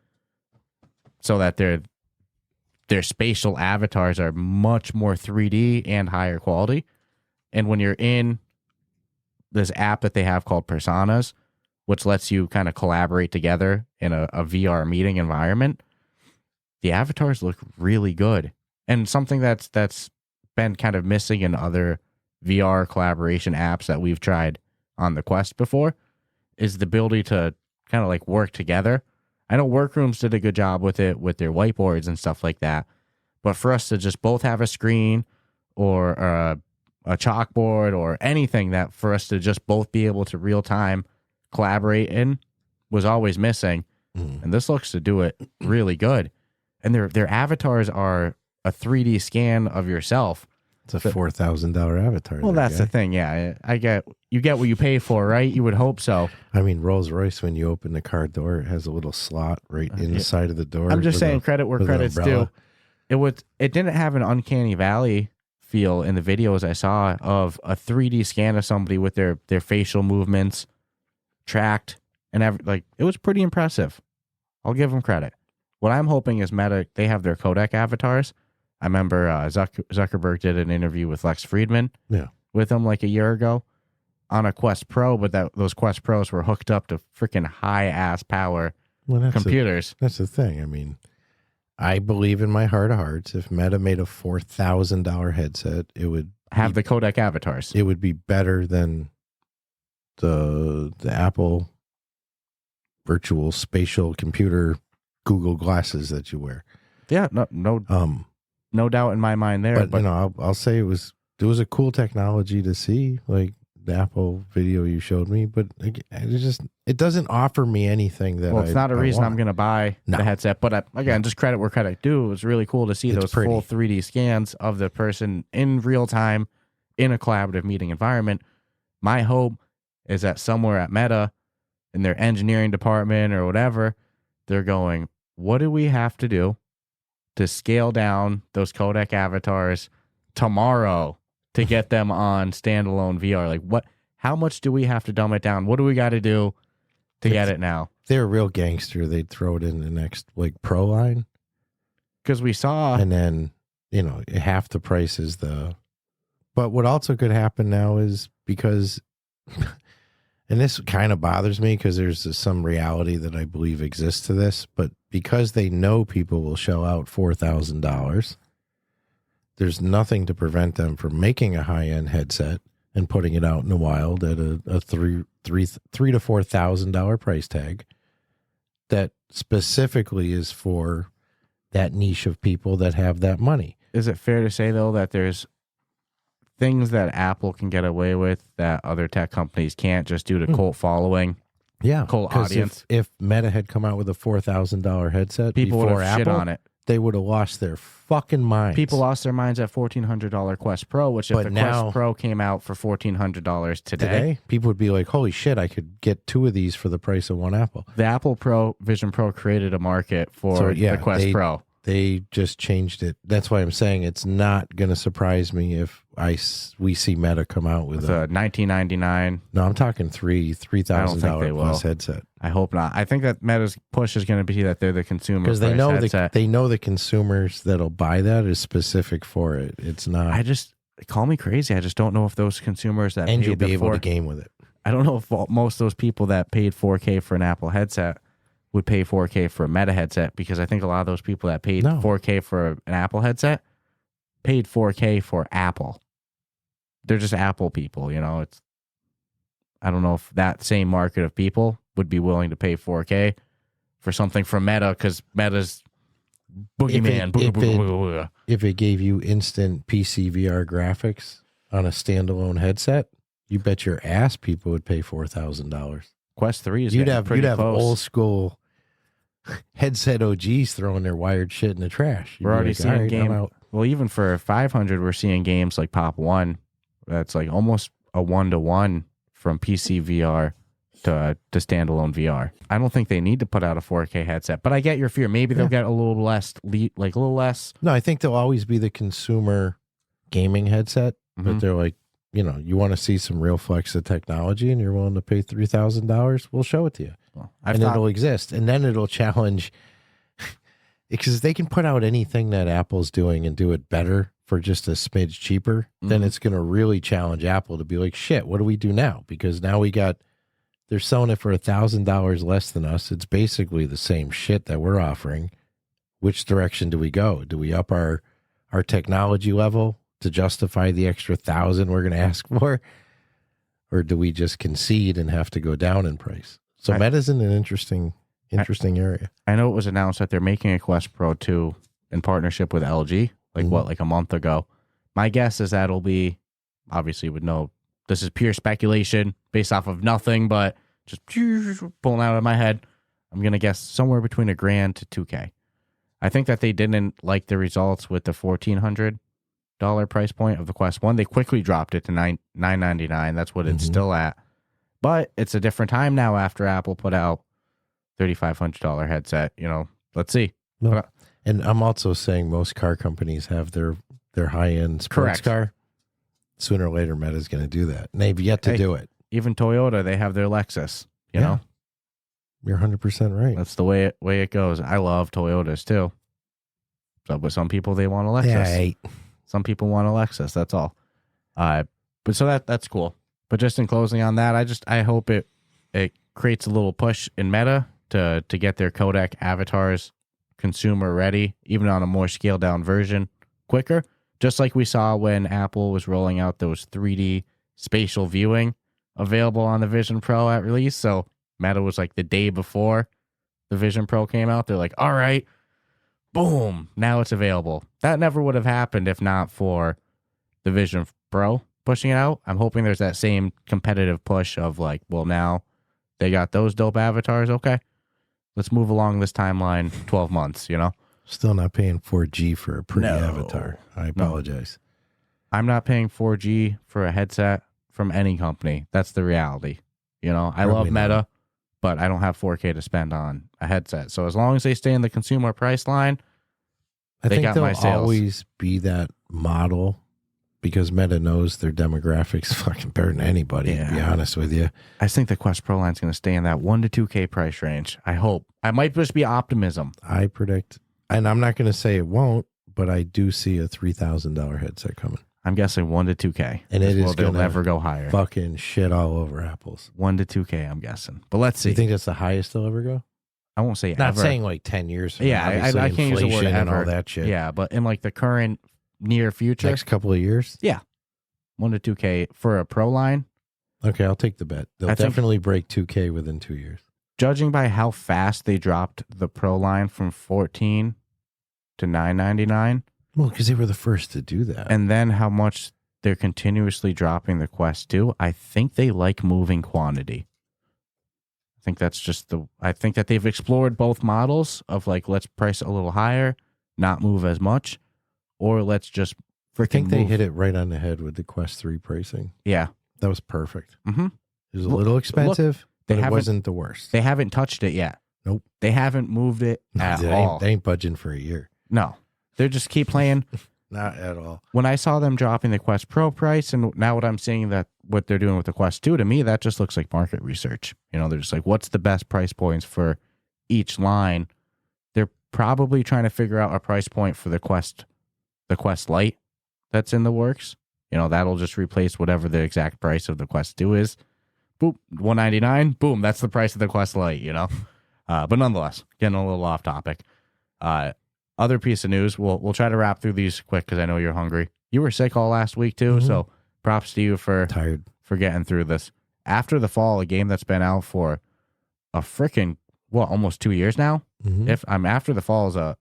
so that their spatial avatars are much more 3D and higher quality. And when you're in this app that they have called Personas, which lets you kind of collaborate together in a VR meeting environment, the avatars look really good. And something that's been kind of missing in other VR collaboration apps that we've tried on the Quest before is the ability to kind of like work together. I know Workrooms did a good job with it with their whiteboards and stuff like that. But for us to just both have a screen or a chalkboard or anything that for us to just both be able to real time collaborate in was always missing. And this looks to do it really good. And their avatars are a 3D scan of yourself. It's a $4,000 avatar. Well, that's the thing. Yeah, you get what you pay for, right? You would hope so. I mean, Rolls Royce, when you open the car door, it has a little slot right inside of the door. I'm just saying credit where credit's due. It didn't have an uncanny valley feel in the videos I saw of a 3D scan of somebody with their facial movements tracked and it was pretty impressive. I'll give them credit. What I'm hoping is Meta, they have their codec avatars. I remember Zuckerberg did an interview with Lex Friedman with him like a year ago on a Quest Pro, but those Quest Pros were hooked up to freaking high-ass power computers. That's the thing. I mean, I believe in my heart of hearts, if Meta made a $4,000 headset, it would have the codec avatars. It would be better than the Apple virtual spatial computer Google glasses that you wear. Yeah, no doubt in my mind there. But I'll say it was a cool technology to see, like the Apple video you showed me. But it doesn't offer me anything that. Well, it's not a reason want. I'm going to buy the headset. But again, just credit where credit due. It was really cool to see those full 3D scans of the person in real time in a collaborative meeting environment. My hope is that somewhere at Meta, in their engineering department or whatever, they're going, what do we have to do to scale down those codec avatars tomorrow to get them on standalone VR? Like how much do we have to dumb it down? What do we got to do to get it now? If they're a real gangster, they'd throw it in the next Pro line. Because we saw. And then, half the price is but what also could happen now is because, and this kind of bothers me because there's some reality that I believe exists to this, but because they know people will shell out $4,000, there's nothing to prevent them from making a high-end headset and putting it out in the wild at a $3,000 to $4,000 price tag that specifically is for that niche of people that have that money. Is it fair to say, though, that there's things that Apple can get away with that other tech companies can't just due to cult following? Yeah, cult audience. If Meta had come out with a $4,000 headset, people would have Apple, shit on it. They would have lost their fucking minds. People lost their minds at $1,400 Quest Pro, which if Quest Pro came out for $1,400 today, people would be like, holy shit, I could get two of these for the price of one Apple. The Apple Vision Pro created a market for the Quest Pro. They just changed it. That's why I'm saying it's not going to surprise me if we see Meta come out with a $19.99. No, I'm talking $3,000 plus headset. I hope not. I think that Meta's push is going to be that they're the consumer because they know the consumers that'll buy that is specific for it. It's not. Call me crazy. I just don't know if those consumers that and you'll be able to game with it. I don't know if most of those people that paid $4K for an Apple headset would pay $4K for a Meta headset, because I think a lot of those people that paid $4K for an Apple headset paid $4K for Apple. They're just Apple people, you know. I don't know if that same market of people would be willing to pay $4K for something from Meta, because Meta's boogeyman. If it gave you instant PC VR graphics on a standalone headset, you bet your ass people would pay $4,000. Quest 3 is you'd have close. Old school headset OGs throwing their wired shit in the trash. We're already seeing games. Well, even for 500, we're seeing games like Pop 1. That's like almost a 1-to-1 from PC VR to standalone VR. I don't think they need to put out a 4K headset, but I get your fear. Maybe they'll get a little less, No, I think they'll always be the consumer gaming headset, but they're like, you know, you want to see some real flex of technology and you're willing to pay $3,000, we'll show it to you. Well, it'll exist. And then it'll challenge, because they can put out anything that Apple's doing and do it better for just a smidge cheaper. Then it's going to really challenge Apple to be like, shit, what do we do now? Because now they're selling it for $1,000 less than us. It's basically the same shit that we're offering. Which direction do we go? Do we up our technology level to justify the extra $1,000 we're going to ask for? Or do we just concede and have to go down in price? So Meta's in an interesting area. I know it was announced that they're making a Quest Pro 2 in partnership with LG, like a month ago. My guess is that'll be, obviously would know, this is pure speculation based off of nothing, but just pulling out of my head. I'm going to guess somewhere between $1,000 to $2K. I think that they didn't like the results with the $1,400 price point of the Quest 1. They quickly dropped it to $999. That's what it's still at. But it's a different time now after Apple put out $3,500 headset. You know, let's see. No. And I'm also saying most car companies have their high-end sports car. Sooner or later, Meta's going to do that. And they've yet to do it. Even Toyota, they have their Lexus. You know? You're 100% right. That's the way it goes. I love Toyotas, too. So, but some people, they want a Lexus. Yeah, some people want a Lexus. That's all. But so that's cool. But just in closing on that, I hope it creates a little push in Meta to get their codec avatars consumer ready, even on a more scaled down version, quicker. Just like we saw when Apple was rolling out those 3D spatial viewing available on the Vision Pro at release. So Meta was like the day before the Vision Pro came out. They're like, all right, boom, now it's available. That never would have happened if not for the Vision Pro pushing it out. I'm hoping there's that same competitive push of like, well, now they got those dope avatars. Okay, let's move along this timeline 12 months, you know? Still not paying 4G for a pretty avatar. I apologize. I'm not paying 4G for a headset from any company. That's the reality. You know, I love Meta, but I don't have 4K to spend on a headset. So as long as they stay in the consumer price line, they got my sales. There'll always be that model because Meta knows their demographics fucking better than anybody, to be honest with you. I think the Quest Pro line is going to stay in that $1 to $2K price range. I hope. I might just be optimism. I predict, and I'm not going to say it won't, but I do see a $3,000 headset coming. I'm guessing $1 to $2K. And it is going to never go higher. Fucking shit all over apples. $1 to $2K, I'm guessing. But let's see. You think that's the highest they'll ever go? I won't say not ever. saying like 10 years from now. Yeah, I can't use the word ever. And all that shit. Yeah, but in like the current near future. Next couple of years? Yeah. $1 to $2K for a Pro line. Okay, I'll take the bet. They'll definitely break 2K within 2 years. Judging by how fast they dropped the Pro line from $14 to $999. Well, because they were the first to do that. And then how much they're continuously dropping the Quest 2. I think they like moving quantity. I think that's just I think that they've explored both models of like, let's price it a little higher, not move as much, or let's just I think they hit it right on the head with the Quest 3 pricing. Yeah. That was perfect. Mm-hmm. It was a little expensive, but it wasn't the worst. They haven't touched it yet. Nope. They haven't moved it at all. They ain't budging for a year. No. They just keep playing. Not at all. When I saw them dropping the Quest Pro price, and now what I'm seeing that what they're doing with the Quest 2, to me, that just looks like market research. You know, they're just like, what's the best price points for each line? They're probably trying to figure out a price point for the Quest Lite that's in the works. You know, that'll just replace whatever the exact price of the Quest 2 is. Boop, $199. Boom, that's the price of the Quest Lite, you know? But nonetheless, getting a little off topic. Other piece of news, we'll try to wrap through these quick because I know you're hungry. You were sick all last week too, so props to you for getting through this. After the Fall, a game that's been out for a freaking almost 2 years now. If I'm After the Fall is a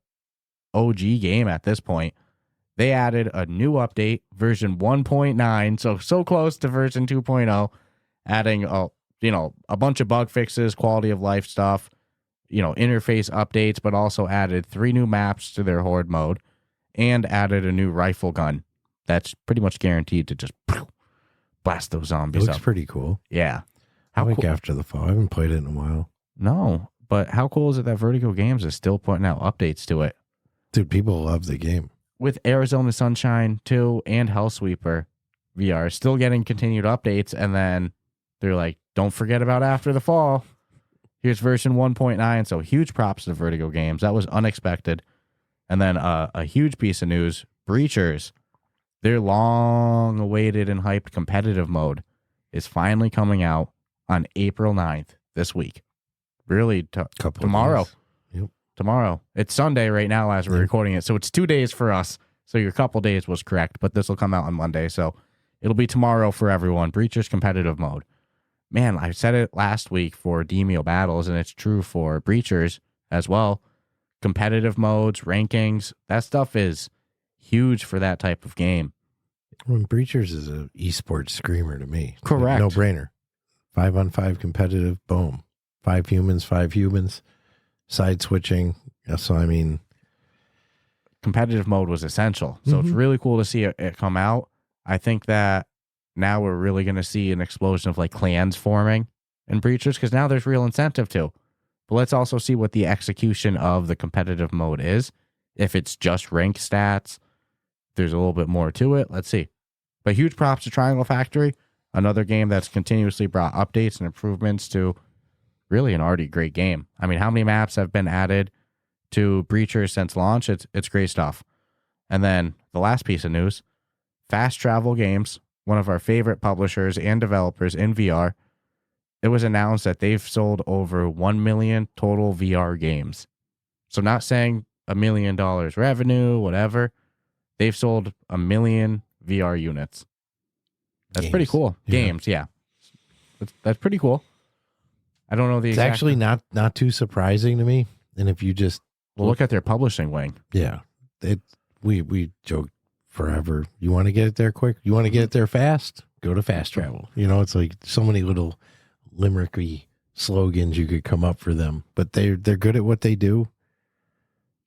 OG game at this point. They added a new update, version 1.9, so close to version 2.0, adding a bunch of bug fixes, quality of life stuff, interface updates, but also added 3 new maps to their horde mode and added a new rifle gun that's pretty much guaranteed to just blast those zombies up. Looks pretty cool. Yeah. After the Fall. I haven't played it in a while. No, but how cool is it that Vertigo Games is still putting out updates to it? Dude, people love the game. With Arizona Sunshine 2 and Hellsweeper VR still getting continued updates, and then they're like, don't forget about After the Fall. Here's version 1.9, so huge props to Vertigo Games. That was unexpected. And then a huge piece of news, Breachers, their long-awaited and hyped competitive mode is finally coming out on April 9th this week. Really, tomorrow. Yep. Tomorrow. It's Sunday right now as we're recording it, so it's 2 days for us. So your couple days was correct, but this will come out on Monday, so it'll be tomorrow for everyone. Breachers competitive mode. Man, I said it last week for Demio Battles, and it's true for Breachers as well. Competitive modes, rankings, that stuff is huge for that type of game. Well, Breachers is an esports screamer to me. Correct. No brainer. 5-on-5 competitive, boom. 5 humans, side switching. So, I mean, competitive mode was essential. So it's really cool to see it come out. I think that now we're really going to see an explosion of like clans forming in Breachers because now there's real incentive to. But let's also see what the execution of the competitive mode is. If it's just rank stats, there's a little bit more to it. Let's see. But huge props to Triangle Factory, another game that's continuously brought updates and improvements to really an already great game. I mean, how many maps have been added to Breachers since launch? It's great stuff. And then the last piece of news, Fast Travel Games, one of our favorite publishers and developers in VR, it was announced that they've sold over 1 million total VR games. So not saying $1 million revenue, whatever. They've sold 1 million VR units. That's pretty cool. Yeah. Games, yeah. That's pretty cool. I don't know the exact... It's actually not too surprising to me. And if you just... look at their publishing wing. Yeah. We joke forever. You want to get it there quick? You want to get it there fast? Go to Fast Travel. It's like so many little limericky slogans you could come up for them. But they're good at what they do.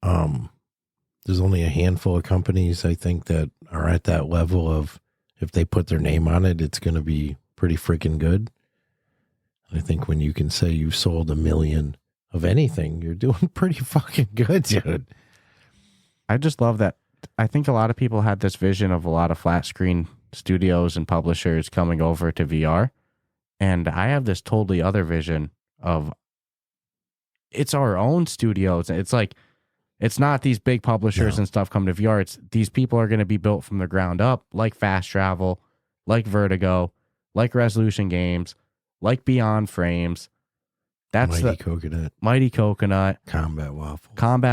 There's only a handful of companies, I think, that are at that level of if they put their name on it, it's going to be pretty freaking good. I think when you can say you've sold 1 million of anything, you're doing pretty fucking good, dude. I just love that. I think a lot of people had this vision of a lot of flat screen studios and publishers coming over to VR. And I have this totally other vision of it's our own studios. It's like, it's not these big publishers and stuff come to VR. It's these people are going to be built from the ground up, like Fast Travel, like Vertigo, like Resolution Games, like Beyond Frames. That's Mighty Coconut. Combat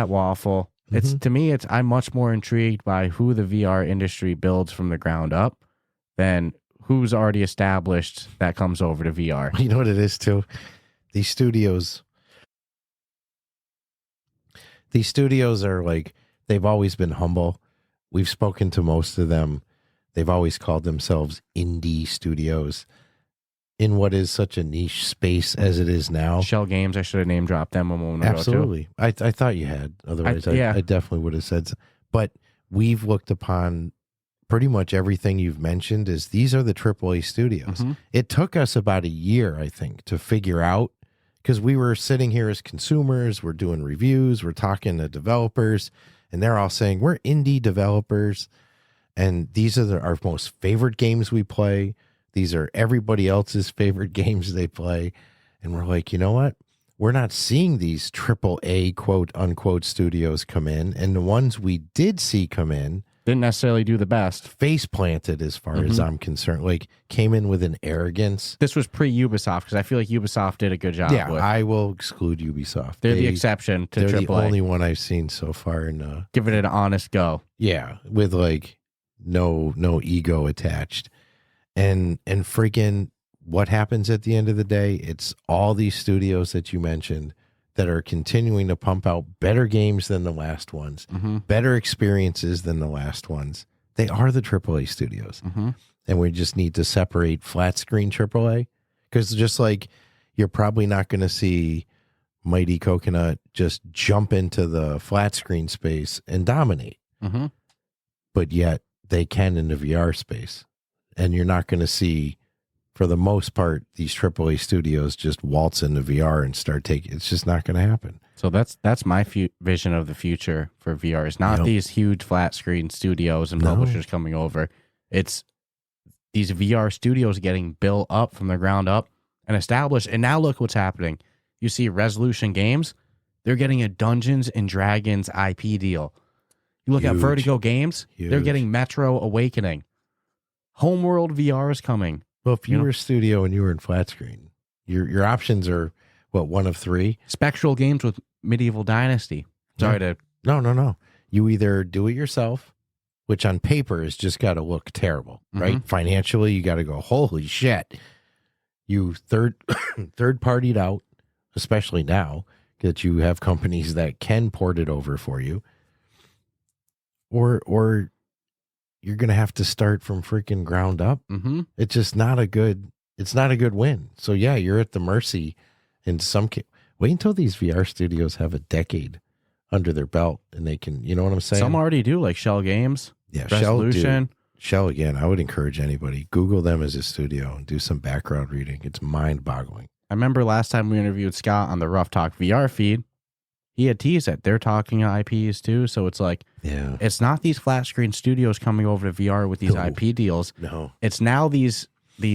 Waffle. It's to me, I'm much more intrigued by who the VR industry builds from the ground up than who's already established that comes over to VR. You know what it is too? These studios are like, they've always been humble. We've spoken to most of them. They've always called themselves indie studios in what is such a niche space as it is now. Schell Games, I should have name dropped them a moment ago. Absolutely. I thought you had. Otherwise, I definitely would have said so. But we've looked upon pretty much everything you've mentioned as these are the AAA studios. It took us about a year, I think, to figure out, because we were sitting here as consumers, we're doing reviews, we're talking to developers, and they're all saying we're indie developers, and these are our most favorite games we play. These are everybody else's favorite games they play. And we're like, you know what? We're not seeing these AAA quote unquote studios come in. And the ones we did see come in didn't necessarily do the best. Face planted, as far as I'm concerned. Like, came in with an arrogance. This was pre-Ubisoft, because I feel like Ubisoft did a good job. Yeah, with. I will exclude Ubisoft. They're the exception to they're AAA. the only one I've seen so far. In give it an honest go. Yeah, with like no ego attached. And freaking what happens at the end of the day? It's all these studios that you mentioned that are continuing to pump out better games than the last ones, better experiences than the last ones. They are the AAA studios. And we just need to separate flat screen AAA, because just like you're probably not going to see Mighty Coconut just jump into the flat screen space and dominate. But yet they can in the VR space. And you're not going to see, for the most part, these AAA studios just waltz into VR and start taking. It's just not going to happen. So that's my vision of the future for VR. It's not these huge flat screen studios and publishers coming over. It's these VR studios getting built up from the ground up and established. And now look what's happening. You see Resolution Games, they're getting a Dungeons and Dragons IP deal. You look at Vertigo Games, they're getting Metro Awakening. Homeworld VR is coming. Well, if you were a studio and you were in flat screen, your options are, what, one of three? Spectral Games with Medieval Dynasty. Sorry to... No. You either do it yourself, which on paper has just got to look terrible, right? Financially, you got to go, holy shit. You third-partied out, especially now that you have companies that can port it over for you. Or you're going to have to start from freaking ground up. It's just not a good win. So yeah, you're at the mercy in some case. Wait until these VR studios have a decade under their belt and they can, you know what I'm saying? Some already do, like Schell Games. Yeah, Resolution. Schell, again, I would encourage anybody, Google them as a studio and do some background reading. It's mind-boggling. I remember last time we interviewed Scott on the Ruff Talk VR feed, he had teased that they're talking IPs too. So it's like, it's not these flat screen studios coming over to VR with these IP deals. No. It's now these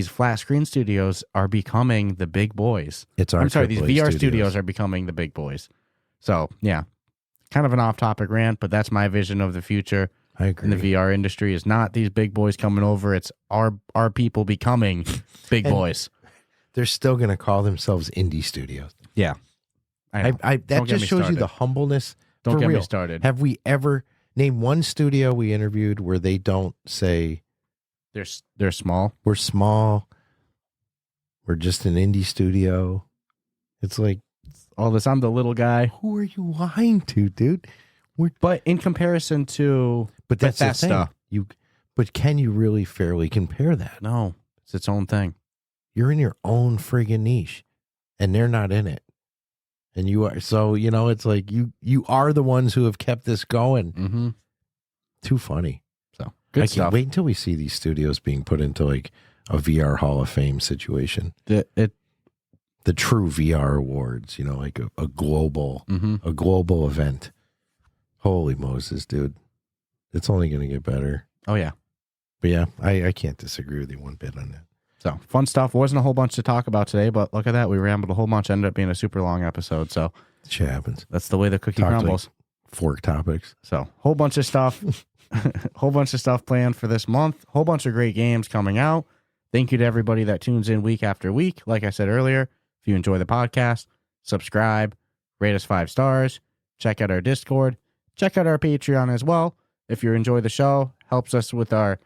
flat screen studios are becoming the big boys. These VR studios are becoming the big boys. So yeah, kind of an off topic rant, but that's my vision of the future. I agree. In the VR industry is not these big boys coming over. It's our people becoming big boys. They're still going to call themselves indie studios. Yeah. That just shows you the humbleness. Don't for get real. me started. Have we ever named one studio we interviewed where they don't say they're small? We're small. We're just an indie studio. It's like all this. I'm the little guy. Who are you lying to, dude? But in comparison to that's Bethesda, but can you really fairly compare that? No, it's its own thing. You're in your own friggin' niche, and they're not in it. And you are, so, you know, it's like you are the ones who have kept this going. Too funny. So good stuff. Wait until we see these studios being put into like a VR Hall of Fame situation. The true VR awards, you know, like a global event. Holy Moses, dude. It's only going to get better. Oh, yeah. But yeah, I can't disagree with you one bit on that. So fun stuff. Wasn't a whole bunch to talk about today, but look at that. We rambled a whole bunch. Ended up being a super long episode. So shit happens. That's the way the cookie crumbles. Like fork topics. So whole bunch of stuff, planned for this month. Whole bunch of great games coming out. Thank you to everybody that tunes in week after week. Like I said earlier, if you enjoy the podcast, subscribe, rate us 5 stars, check out our Discord, check out our Patreon as well. If you enjoy the show, helps us with our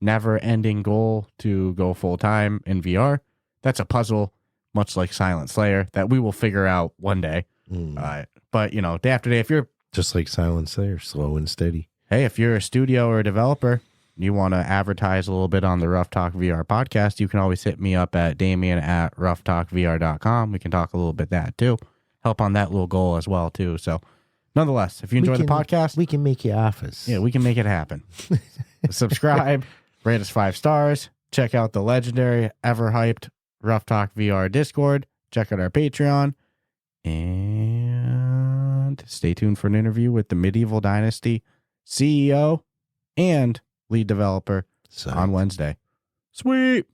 never-ending goal to go full-time in VR. That's a puzzle, much like Silent Slayer, that we will figure out one day. But, you know, day after day, if you're... Just like Silent Slayer, slow and steady. Hey, if you're a studio or a developer, you want to advertise a little bit on the Ruff Talk VR podcast, you can always hit me up at Damien@rufftalkvr.com. We can talk a little bit that, too. Help on that little goal as well, too. So, nonetheless, if you enjoy the podcast... We can make you office. Yeah, we can make it happen. Subscribe. Rate us 5 stars. Check out the legendary, ever-hyped Ruff Talk VR Discord. Check out our Patreon. And and stay tuned for an interview with the Medieval Dynasty CEO and lead developer on Wednesday. Sweet.